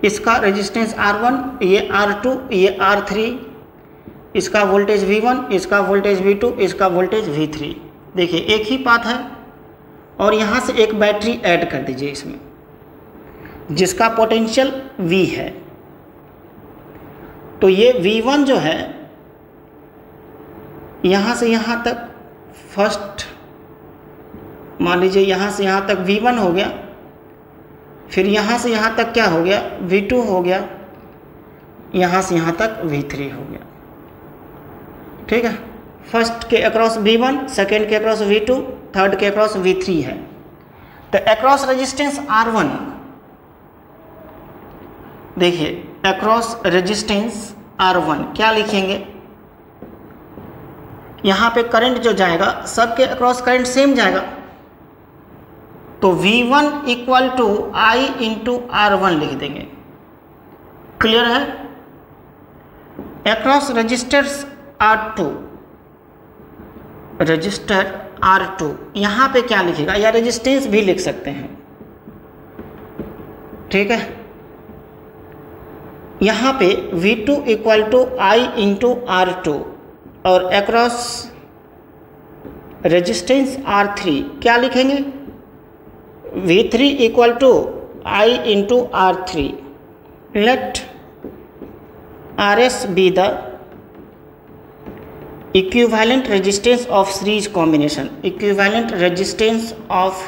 A: इसका रेजिस्टेंस R1, ये R2, ये R3, इसका वोल्टेज V1, इसका वोल्टेज V2, इसका वोल्टेज V3। देखिए एक ही पाथ है, और यहाँ से एक बैटरी ऐड कर दीजिए इसमें, जिसका पोटेंशियल V है। तो ये V1 जो है, यहाँ से यहाँ तक फर्स्ट मान लीजिए, यहाँ से यहाँ तक V1 हो गया, फिर यहाँ से यहाँ तक क्या हो गया, V2 हो गया, यहाँ से यहाँ तक V3 हो गया। ठीक है, फर्स्ट के अक्रॉस V1, सेकेंड के अक्रॉस V2, थर्ड के अक्रॉस V3 है। तो अक्रॉस रेजिस्टेंस R1, देखिए अक्रॉस रेजिस्टेंस R1 क्या लिखेंगे, यहाँ पे करंट जो जाएगा सबके अक्रॉस करंट सेम जाएगा, तो V1 equal to I into R1 लिख देंगे। क्लियर है। Across registers R2, register R2, यहाँ पे क्या लिखेगा, या रेजिस्टेंस भी लिख सकते हैं। ठीक है, यहाँ पे V2 equal to I into R2, और अक्रॉस रेजिस्टेंस R3 क्या लिखेंगे, V3 equal to I into R3। Let RS be the equivalent resistance of series combination, equivalent resistance of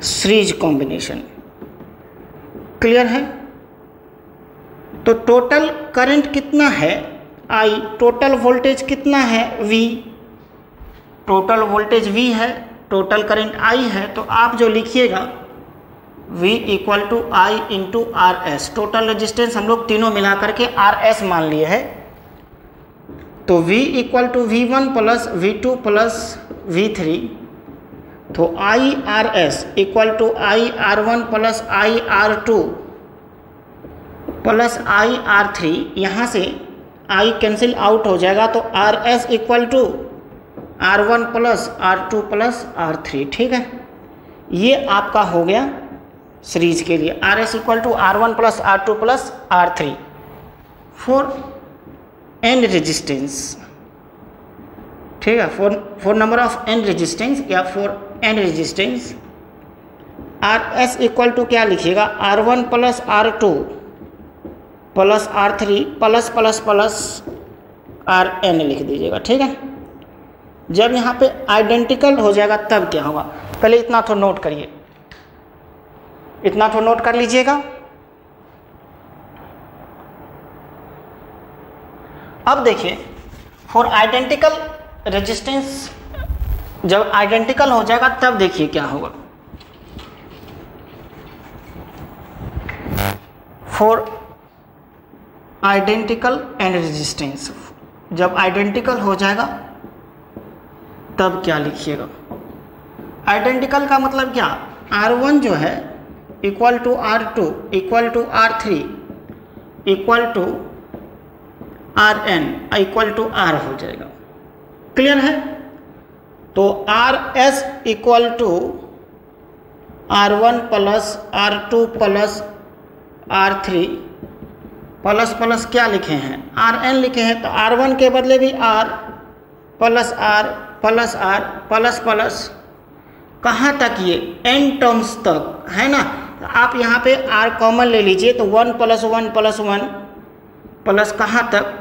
A: series combination. Clear है। तो टोटल करंट कितना है I, total voltage कितना है V, total voltage V है, total current I है। तो आप जो लिखिएगा V equal to I into RS, total resistance हम लोग तीनों मिला करके RS मान लिए है। तो V equal to V1 plus V2 plus V3, तो IRS equal to IR1 plus IR2 plus IR3, यहाँ से I कैंसिल आउट हो जाएगा, तो RS equal to R1 plus R2 plus R3। ठीक है, ये आपका हो गया सीरीज के लिए RS equal to R1 plus R2 plus R3 for n resistance. ठीक है, for number of n resistance या for n resistance RS equal to क्या लिखिएगा, R1 plus R2 plus R3 plus plus plus Rn लिख दीजिएगा। ठीक है, जब यहाँ पे आइडेंटिकल हो जाएगा तब क्या होगा, पहले इतना तो नोट करिए, इतना तो नोट कर लीजिएगा। अब देखिए, फॉर आइडेंटिकल रेजिस्टेंस जब आइडेंटिकल हो जाएगा तब देखिए क्या होगा। फॉर आइडेंटिकल एंड रेजिस्टेंस, जब आइडेंटिकल हो जाएगा तब क्या लिखिएगा। आइडेंटिकल का मतलब क्या, R1 जो है equal to R2 equal to R3 equal to Rn equal to R हो जाएगा। क्लियर है, तो RS equal to R1 plus R2 plus R3 plus plus क्या लिखे हैं, Rn लिखे हैं, तो R1 के बदले भी R plus R plus R plus plus कहाँ तक, ये n टर्म्स तक है ना। आप यहाँ पे R कॉमन ले लीजिए, तो 1 प्लस 1 प्लस 1 प्लस कहाँ तक,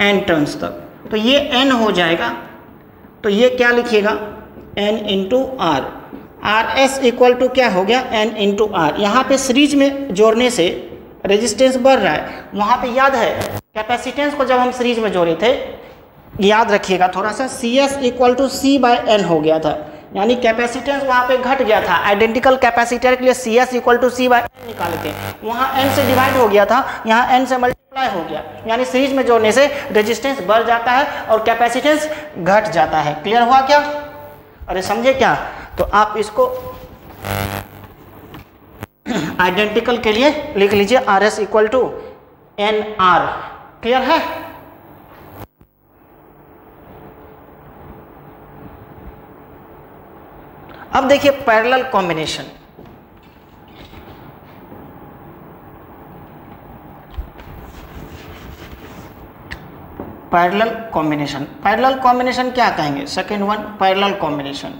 A: n टर्म्स तक, तो ये n हो जाएगा। तो ये क्या लिखिएगा, n into R. RS equal to क्या हो गया, n इंटू आर। यहाँ पे सीरीज में जोड़ने से रेजिस्टेंस बढ़ रहा है, वहाँ पे याद है कैपेसिटेंस को जब हम सीरीज में जोड़े थे, याद रखिएगा थोड़ा सा, CS equal to C by N हो गया था, यानी कैपेसिटेंस वहाँ पे घट गया था। आइडेंटिकल कैपेसिटर के लिए CS equal to C by N निकाले थे, वहाँ N से डिवाइड हो गया था, यहाँ N से मल्टीप्लाई हो गया, यानी सीरीज में जोड़ने से रेजिस्टेंस बढ़ जाता है और कैपेसिटेंस घट जाता है। क्लियर हुआ क्या, अरे समझे क्या। तो आप इसको आइडेंटिकल के लिए लिख लीजिए RS equal to NR। Clear है, अब देखिए parallel combination. Parallel combination, parallel combination क्या कहेंगे, सेकेंड वन पैरेलल कॉम्बिनेशन।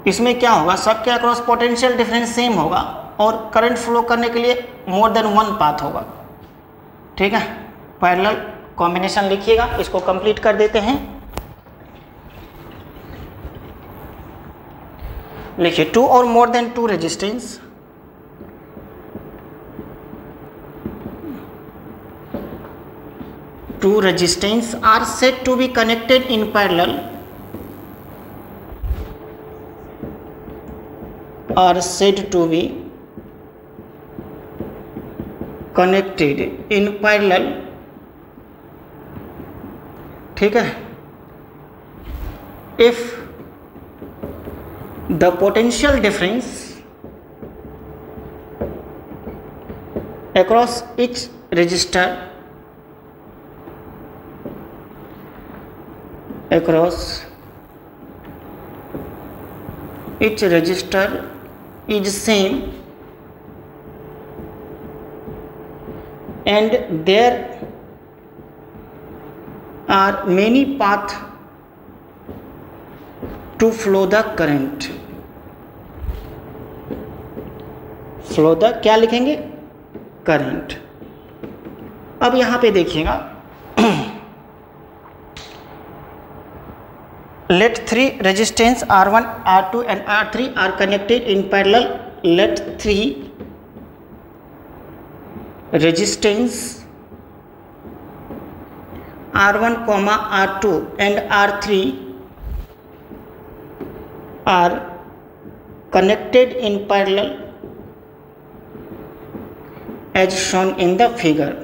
A: इसमें क्या होगा, सबके अक्रॉस पोटेंशियल डिफरेंस सेम होगा और करंट फ्लो करने के लिए मोर देन वन पाथ होगा। ठीक है, पैरेलल कॉम्बिनेशन लिखिएगा, इसको कंप्लीट कर देते हैं। लिखिए, टू और more than two resistance are said to be connected in parallel, are said to be connected in parallel। ठीक है, if the potential difference across each resistor is same and there are many paths to flow the current। Flow the क्या लिखेंगे, current. अब यहां पे देखिएगा, let three resistance R1, R2 and R3 are connected in parallel। Let three resistance R1, R2 and R3 are connected in parallel as shown in the figure।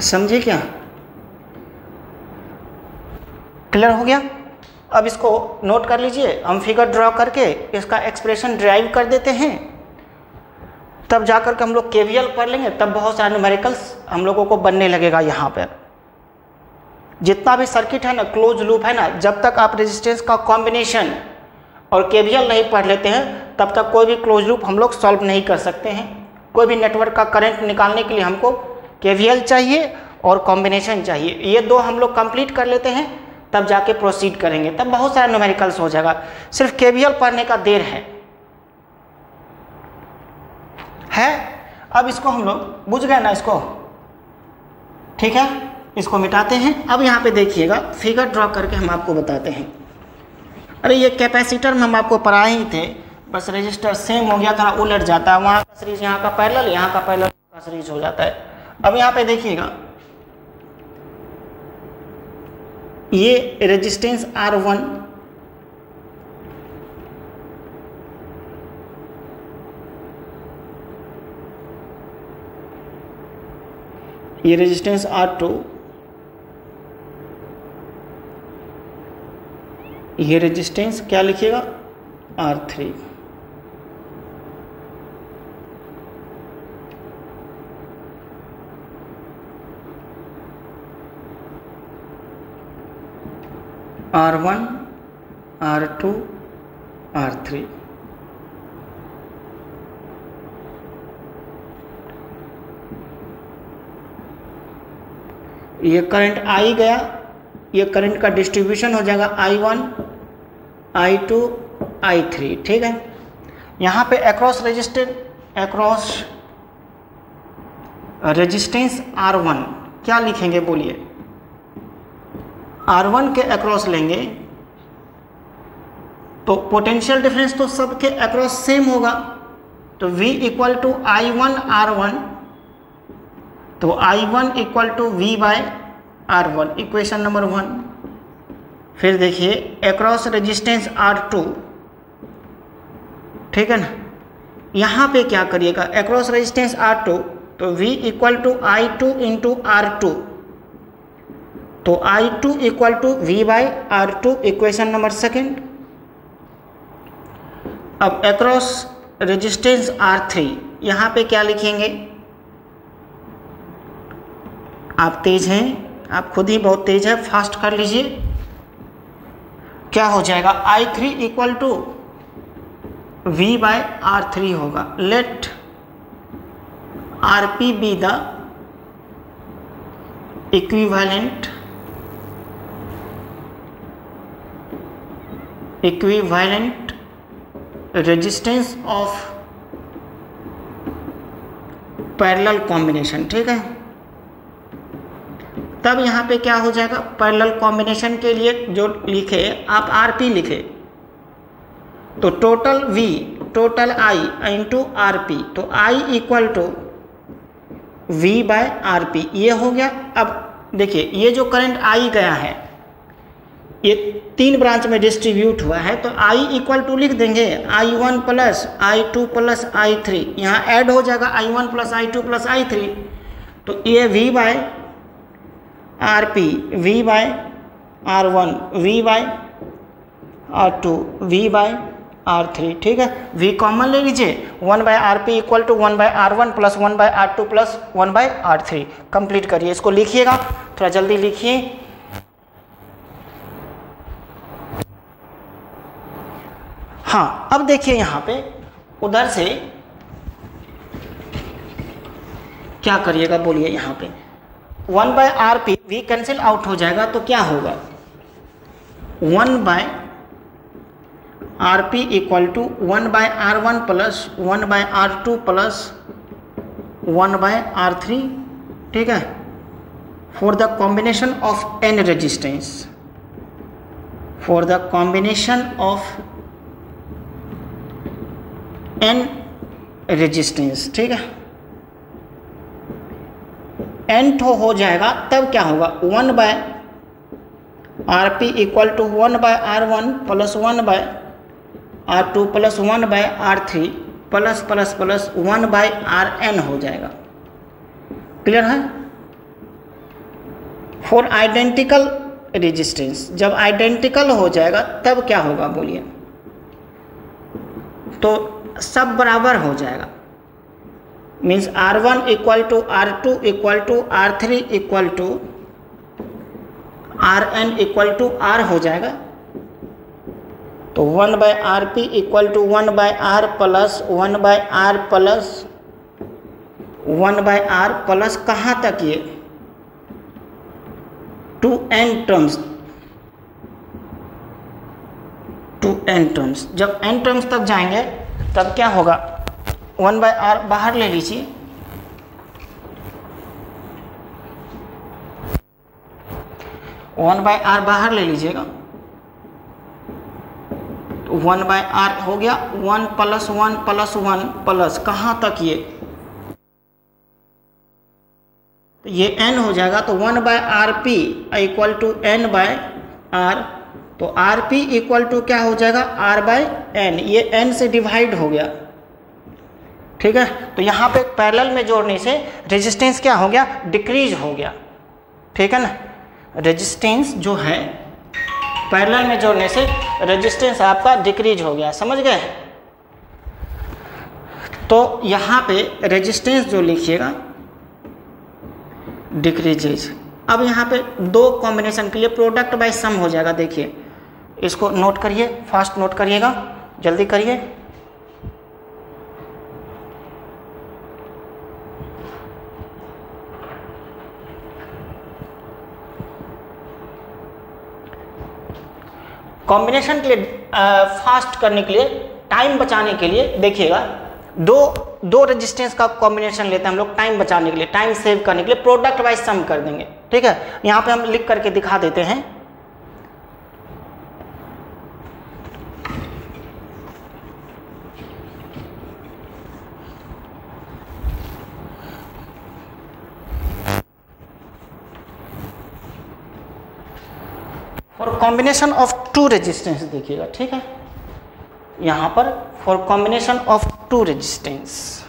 A: समझे क्या? Clear हो गया? अब इसको नोट कर लीजिए, हम फिगर ड्रॉ करके इसका एक्सप्रेशन ड्राइव कर देते हैं, तब जाकर के हम लोग केवीएल पढ़ लेंगे, तब बहुत सारे न्यूमेरिकल्स हम लोगों को बनने लगेगा। यहाँ पर जितना भी सर्किट है ना, क्लोज लूप है ना, जब तक आप रेजिस्टेंस का कॉम्बिनेशन और केवीएल नहीं पढ़ लेते हैं तब तक कोई भी क्लोज लूप हम लोग सॉल्व नहीं कर सकते हैं। कोई भी नेटवर्क का करंट निकालने के लिए हमको केवीएल चाहिए और कॉम्बिनेशन चाहिए। ये दो हम लोग कंप्लीट कर लेते हैं तब जाके प्रोसीड करेंगे, तब बहुत सारे न्यूमेरिकल्स हो जाएगा। सिर्फ केवीएल पढ़ने का देर है। अब इसको हम लोग बुझ गए ना इसको, ठीक है, इसको मिटाते हैं। अब यहाँ पे देखिएगा, फिगर ड्रॉ करके हम आपको बताते हैं। अरे ये कैपेसिटर में हम आपको पढ़ाए ही थे, बस रजिस्टर सेम हो गया, थोड़ा उलट जाता है, वहाँ का सीरीज यहाँ का पैरेलल, यहाँ का पैरेलल का सीरीज हो जाता है। अब यहाँ पे देखिएगा, ये रेजिस्टेंस R1 ये रेजिस्टेंस R2, ये रेजिस्टेंस क्या लिखिएगा R3। R1, R2, R3। ये करंट I गया, ये करंट का डिस्ट्रीब्यूशन हो जाएगा I1, I2, I3, ठीक है। यहाँ पे अक्रॉस रेजिस्टेंस R1 क्या लिखेंगे बोलिए? R1 के अक्रॉस लेंगे तो पोटेंशियल डिफरेंस तो सबके अक्रॉस सेम होगा, तो V equal to I1 R1, तो I1 equal to V by R1, equation number 1। फिर देखिए अक्रॉस रेजिस्टेंस R2, ठीक है ना, यहाँ पे क्या करिएगा, अक्रॉस रेजिस्टेंस R2 तो V equal to I2 into R2, तो I2 equal to V by R2, equation number 2। अब अक्रॉस रेजिस्टेंस R3, यहाँ पे क्या लिखेंगे? आप तेज हैं, आप खुद ही बहुत तेज है, फास्ट कर लीजिए। क्या हो जाएगा? I3 equal to V by R3 होगा। Let RP be the equivalent resistance of parallel combination, ठीक है। तब यहाँ पे क्या हो जाएगा, पैरेलल कॉम्बिनेशन के लिए जो लिखे आप RP लिखे, तो total V total I into RP, तो I equal to V by RP, ये हो गया। अब देखिए ये जो करंट I गया है ये 3 ब्रांच में डिस्ट्रीब्यूट हुआ है, तो I इक्वल टू लिख देंगे I1 plus I2 plus I3, यहाँ ऐड हो जाएगा I1 plus I2 plus I3, तो ये V by RP, V by R1, V by R2, V by R3, ठीक है। V कॉमन ले लीजिए, 1 by RP equal to 1 by R1 plus 1 by R2 plus 1 by R3। Complete करिए, इसको लिखिएगा, थोड़ा जल्दी लिखिए। हाँ, अब देखिए यहाँ पे उधर से क्या करिएगा बोलिए, यहाँ पे 1 by RP V cancel out हो जाएगा, तो क्या होगा 1 by RP equal to 1 by R1 plus 1 by R2 plus 1 by R3, ठीक है, for the combination of n resistance, for the combination of n resistance, ठीक है। n ठो हो जाएगा, तब क्या होगा 1 by RP equal to 1 by R1 plus 1 by R2 plus 1 by R3 plus plus plus 1 by Rn हो जाएगा। क्लियर है? फॉर आइडेंटिकल रेजिस्टेंस, जब आइडेंटिकल हो जाएगा तब क्या होगा बोलिए, तो सब बराबर हो जाएगा, means R1 equal to R2 equal to R3 equal to Rn equal to R हो जाएगा। तो 1/Rp equal to 1/R plus 1/R plus 1/R plus कहाँ तक ये 2n टर्म्स, 2n टर्म्स। जब n टर्म्स तक जाएंगे तब क्या होगा, 1/R बाहर ले लीजिए, बाहर ले लीजिएगा, तो 1/R हो गया 1 प्लस 1 प्लस 1 प्लस कहाँ तक ये, तो ये n हो जाएगा। तो 1/Rp इक्वल टू n/R, तो Rp इक्वल टू क्या हो जाएगा R/n, ये n से डिवाइड हो गया, ठीक है। तो यहाँ पे पैरेलल में जोड़ने से रेजिस्टेंस क्या हो गया, डिक्रीज हो गया, ठीक है ना। रेजिस्टेंस जो है पैरेलल में जोड़ने से रेजिस्टेंस आपका डिक्रीज हो गया, समझ गए। तो यहाँ पे रेजिस्टेंस जो लिखिएगा डिक्रीजेज। अब यहाँ पे दो कॉम्बिनेशन के लिए प्रोडक्ट बाय सम हो जाएगा, देखिए इसको नोट करिए, फास्ट नोट करिएगा, जल्दी करिए। कॉम्बिनेशन के लिए फास्ट करने के लिए, टाइम बचाने के लिए देखिएगा, दो रेजिस्टेंस का कॉम्बिनेशन लेते हैं हम लोग टाइम बचाने के लिए, टाइम सेव करने के लिए प्रोडक्ट वाइज सम कर देंगे, ठीक है। यहाँ पे हम लिख करके दिखा देते हैं। For combination of two resistance देखिएगा, ठीक है। यहाँ पर for combination of two resistance,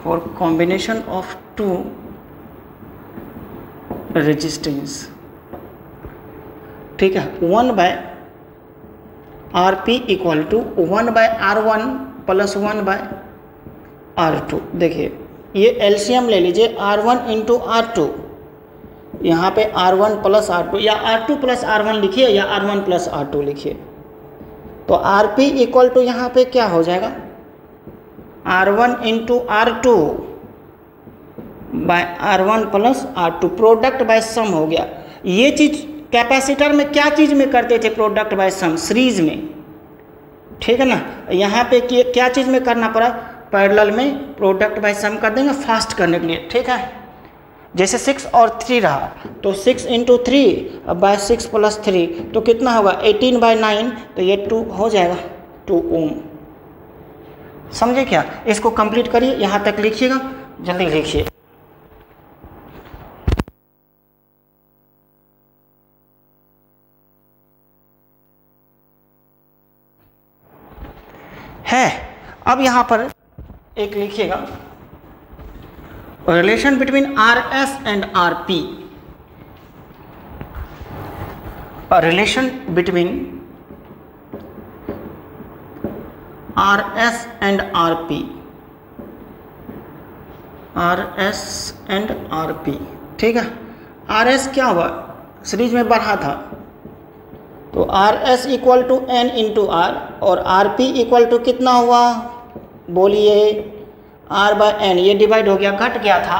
A: for combination of two resistance, ठीक है। 1/Rp equal to 1/R1 plus 1/R2। देखिए ये एलसीएम ले लीजिए, R1 इंटू R2, यहाँ पे R1 प्लस R2 या R2 प्लस R1 लिखिए या R1 प्लस R2 लिखिए। तो Rp इक्वल टू यहाँ पे क्या हो जाएगा, R1 into R2 by R1 plus R2, product by sum हो गया। ये चीज़ कैपेसिटर में क्या चीज़ में करते थे, प्रोडक्ट बाय सम, सीरीज में, ठीक है ना। यहाँ पे क्या चीज़ में करना पड़ा, पैरेलल में प्रोडक्ट बाय सम कर देंगे फास्ट करने के लिए, ठीक है। जैसे 6 और 3 रहा, तो 6 इंटू 3 बाय 6 प्लस 3, तो कितना होगा 18/9, तो ये 2 हो जाएगा, 2 ओम। समझे क्या, इसको कंप्लीट करिए, यहाँ तक लिखिएगा, जल्दी लिखिए। है, अब यहाँ पर एक लिखिएगा, relation between RS and RP, relation between RS and RP, RS and RP, ठीक है। RS क्या हुआ, सीरीज में बढ़ा था, तो RS equal to N into R, और RP इक्वल टू कितना हुआ बोलिए, R/N, ये डिवाइड हो गया, घट गया था,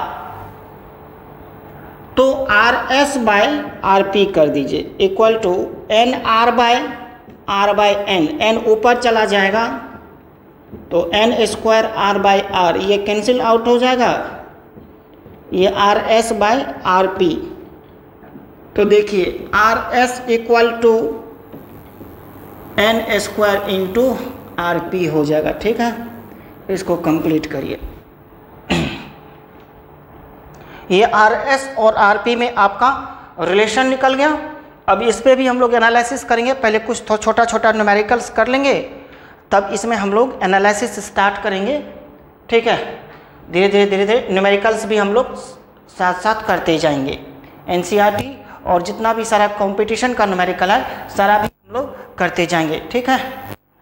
A: तो RS/RP कर दीजिए इक्वल टू NR/R/N, N ऊपर चला जाएगा तो N² R/R, ये कैंसिल आउट हो जाएगा, ये RS/RP। तो देखिए RS equal to N² into RP हो जाएगा, ठीक है। इसको कंप्लीट करिए। ये RS और RP में आपका रिलेशन निकल गया। अब इस पे भी हम लोग एनालिसिस करेंगे, पहले कुछ छोटा छोटा न्यूमेरिकल्स कर लेंगे, तब इसमें हम लोग एनालिसिस स्टार्ट करेंगे, ठीक है। धीरे धीरे न्यूमेरिकल्स भी हम लोग साथ साथ करते जाएंगे। एनसीईआरटी और जितना भी सारा कंपटीशन का न्यूमेरिकल है सारा भी हम लोग करते जाएंगे, ठीक है।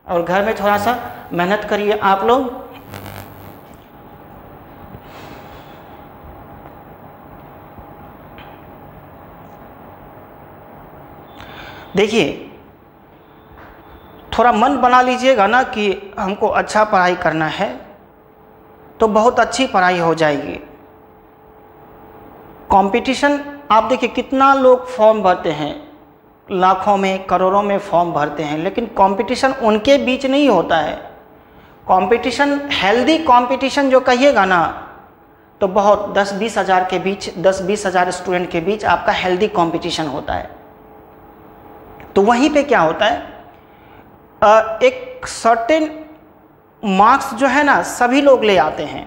A: और घर में थोड़ा सा मेहनत करिए आप लोग। देखिए थोड़ा मन बना लीजिएगा ना कि हमको अच्छा पढ़ाई करना है, तो बहुत अच्छी पढ़ाई हो जाएगी। कंपटीशन आप देखिए कितना लोग फॉर्म भरते हैं, लाखों में करोड़ों में फॉर्म भरते हैं, लेकिन कंपटीशन उनके बीच नहीं होता है। कंपटीशन हेल्दी कंपटीशन जो कहिएगा ना, तो बहुत 10-20 हज़ार के बीच, 10-20 हज़ार स्टूडेंट के बीच आपका हेल्दी कंपटीशन होता है। तो वहीं पे क्या होता है, एक सर्टेन मार्क्स जो है ना सभी लोग ले आते हैं।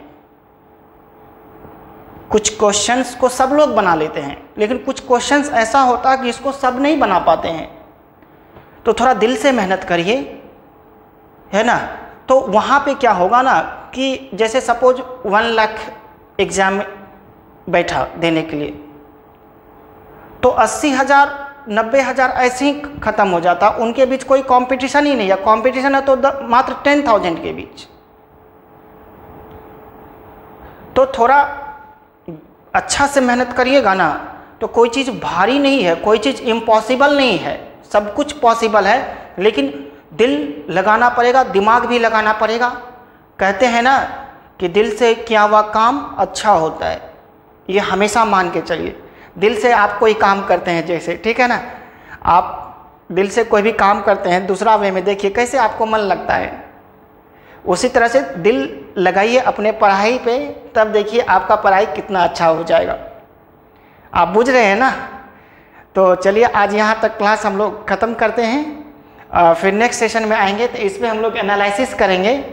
A: कुछ क्वेश्चंस को सब लोग बना लेते हैं, लेकिन कुछ क्वेश्चंस ऐसा होता है कि इसको सब नहीं बना पाते हैं। तो थोड़ा दिल से मेहनत करिए, है ना। तो वहाँ पे क्या होगा ना कि जैसे सपोज 1 लाख एग्ज़ाम बैठा देने के लिए, तो 80,000 90,000 ऐसे ही ख़त्म हो जाता। उनके बीच कोई कंपटीशन ही नहीं है। कंपटीशन है तो मात्र 10,000 के बीच। तो थोड़ा अच्छा से मेहनत करिएगा ना, तो कोई चीज़ भारी नहीं है, कोई चीज़ इम्पॉसिबल नहीं है, सब कुछ पॉसिबल है। लेकिन दिल लगाना पड़ेगा, दिमाग भी लगाना पड़ेगा। कहते हैं ना कि दिल से किया हुआ काम अच्छा होता है, ये हमेशा मान के चलिए। दिल से आप कोई काम करते हैं जैसे, ठीक है ना, आप दिल से कोई भी काम करते हैं दूसरा वे में, देखिए कैसे आपको मन लगता है। उसी तरह से दिल लगाइए अपने पढ़ाई पे, तब देखिए आपका पढ़ाई कितना अच्छा हो जाएगा। आप बुझ रहे हैं ना। तो चलिए आज यहाँ तक क्लास हम लोग ख़त्म करते हैं। फिर नेक्स्ट सेशन में आएंगे तो इस पर हम लोग एनालिसिस करेंगे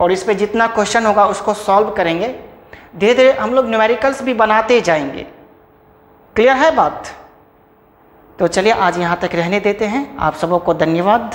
A: और इस पर जितना क्वेश्चन होगा उसको सॉल्व करेंगे। धीरे धीरे हम लोग न्यूमेरिकल्स भी बनाते जाएंगे। क्लियर है बात। तो चलिए आज यहाँ तक रहने देते हैं। आप सबों को धन्यवाद।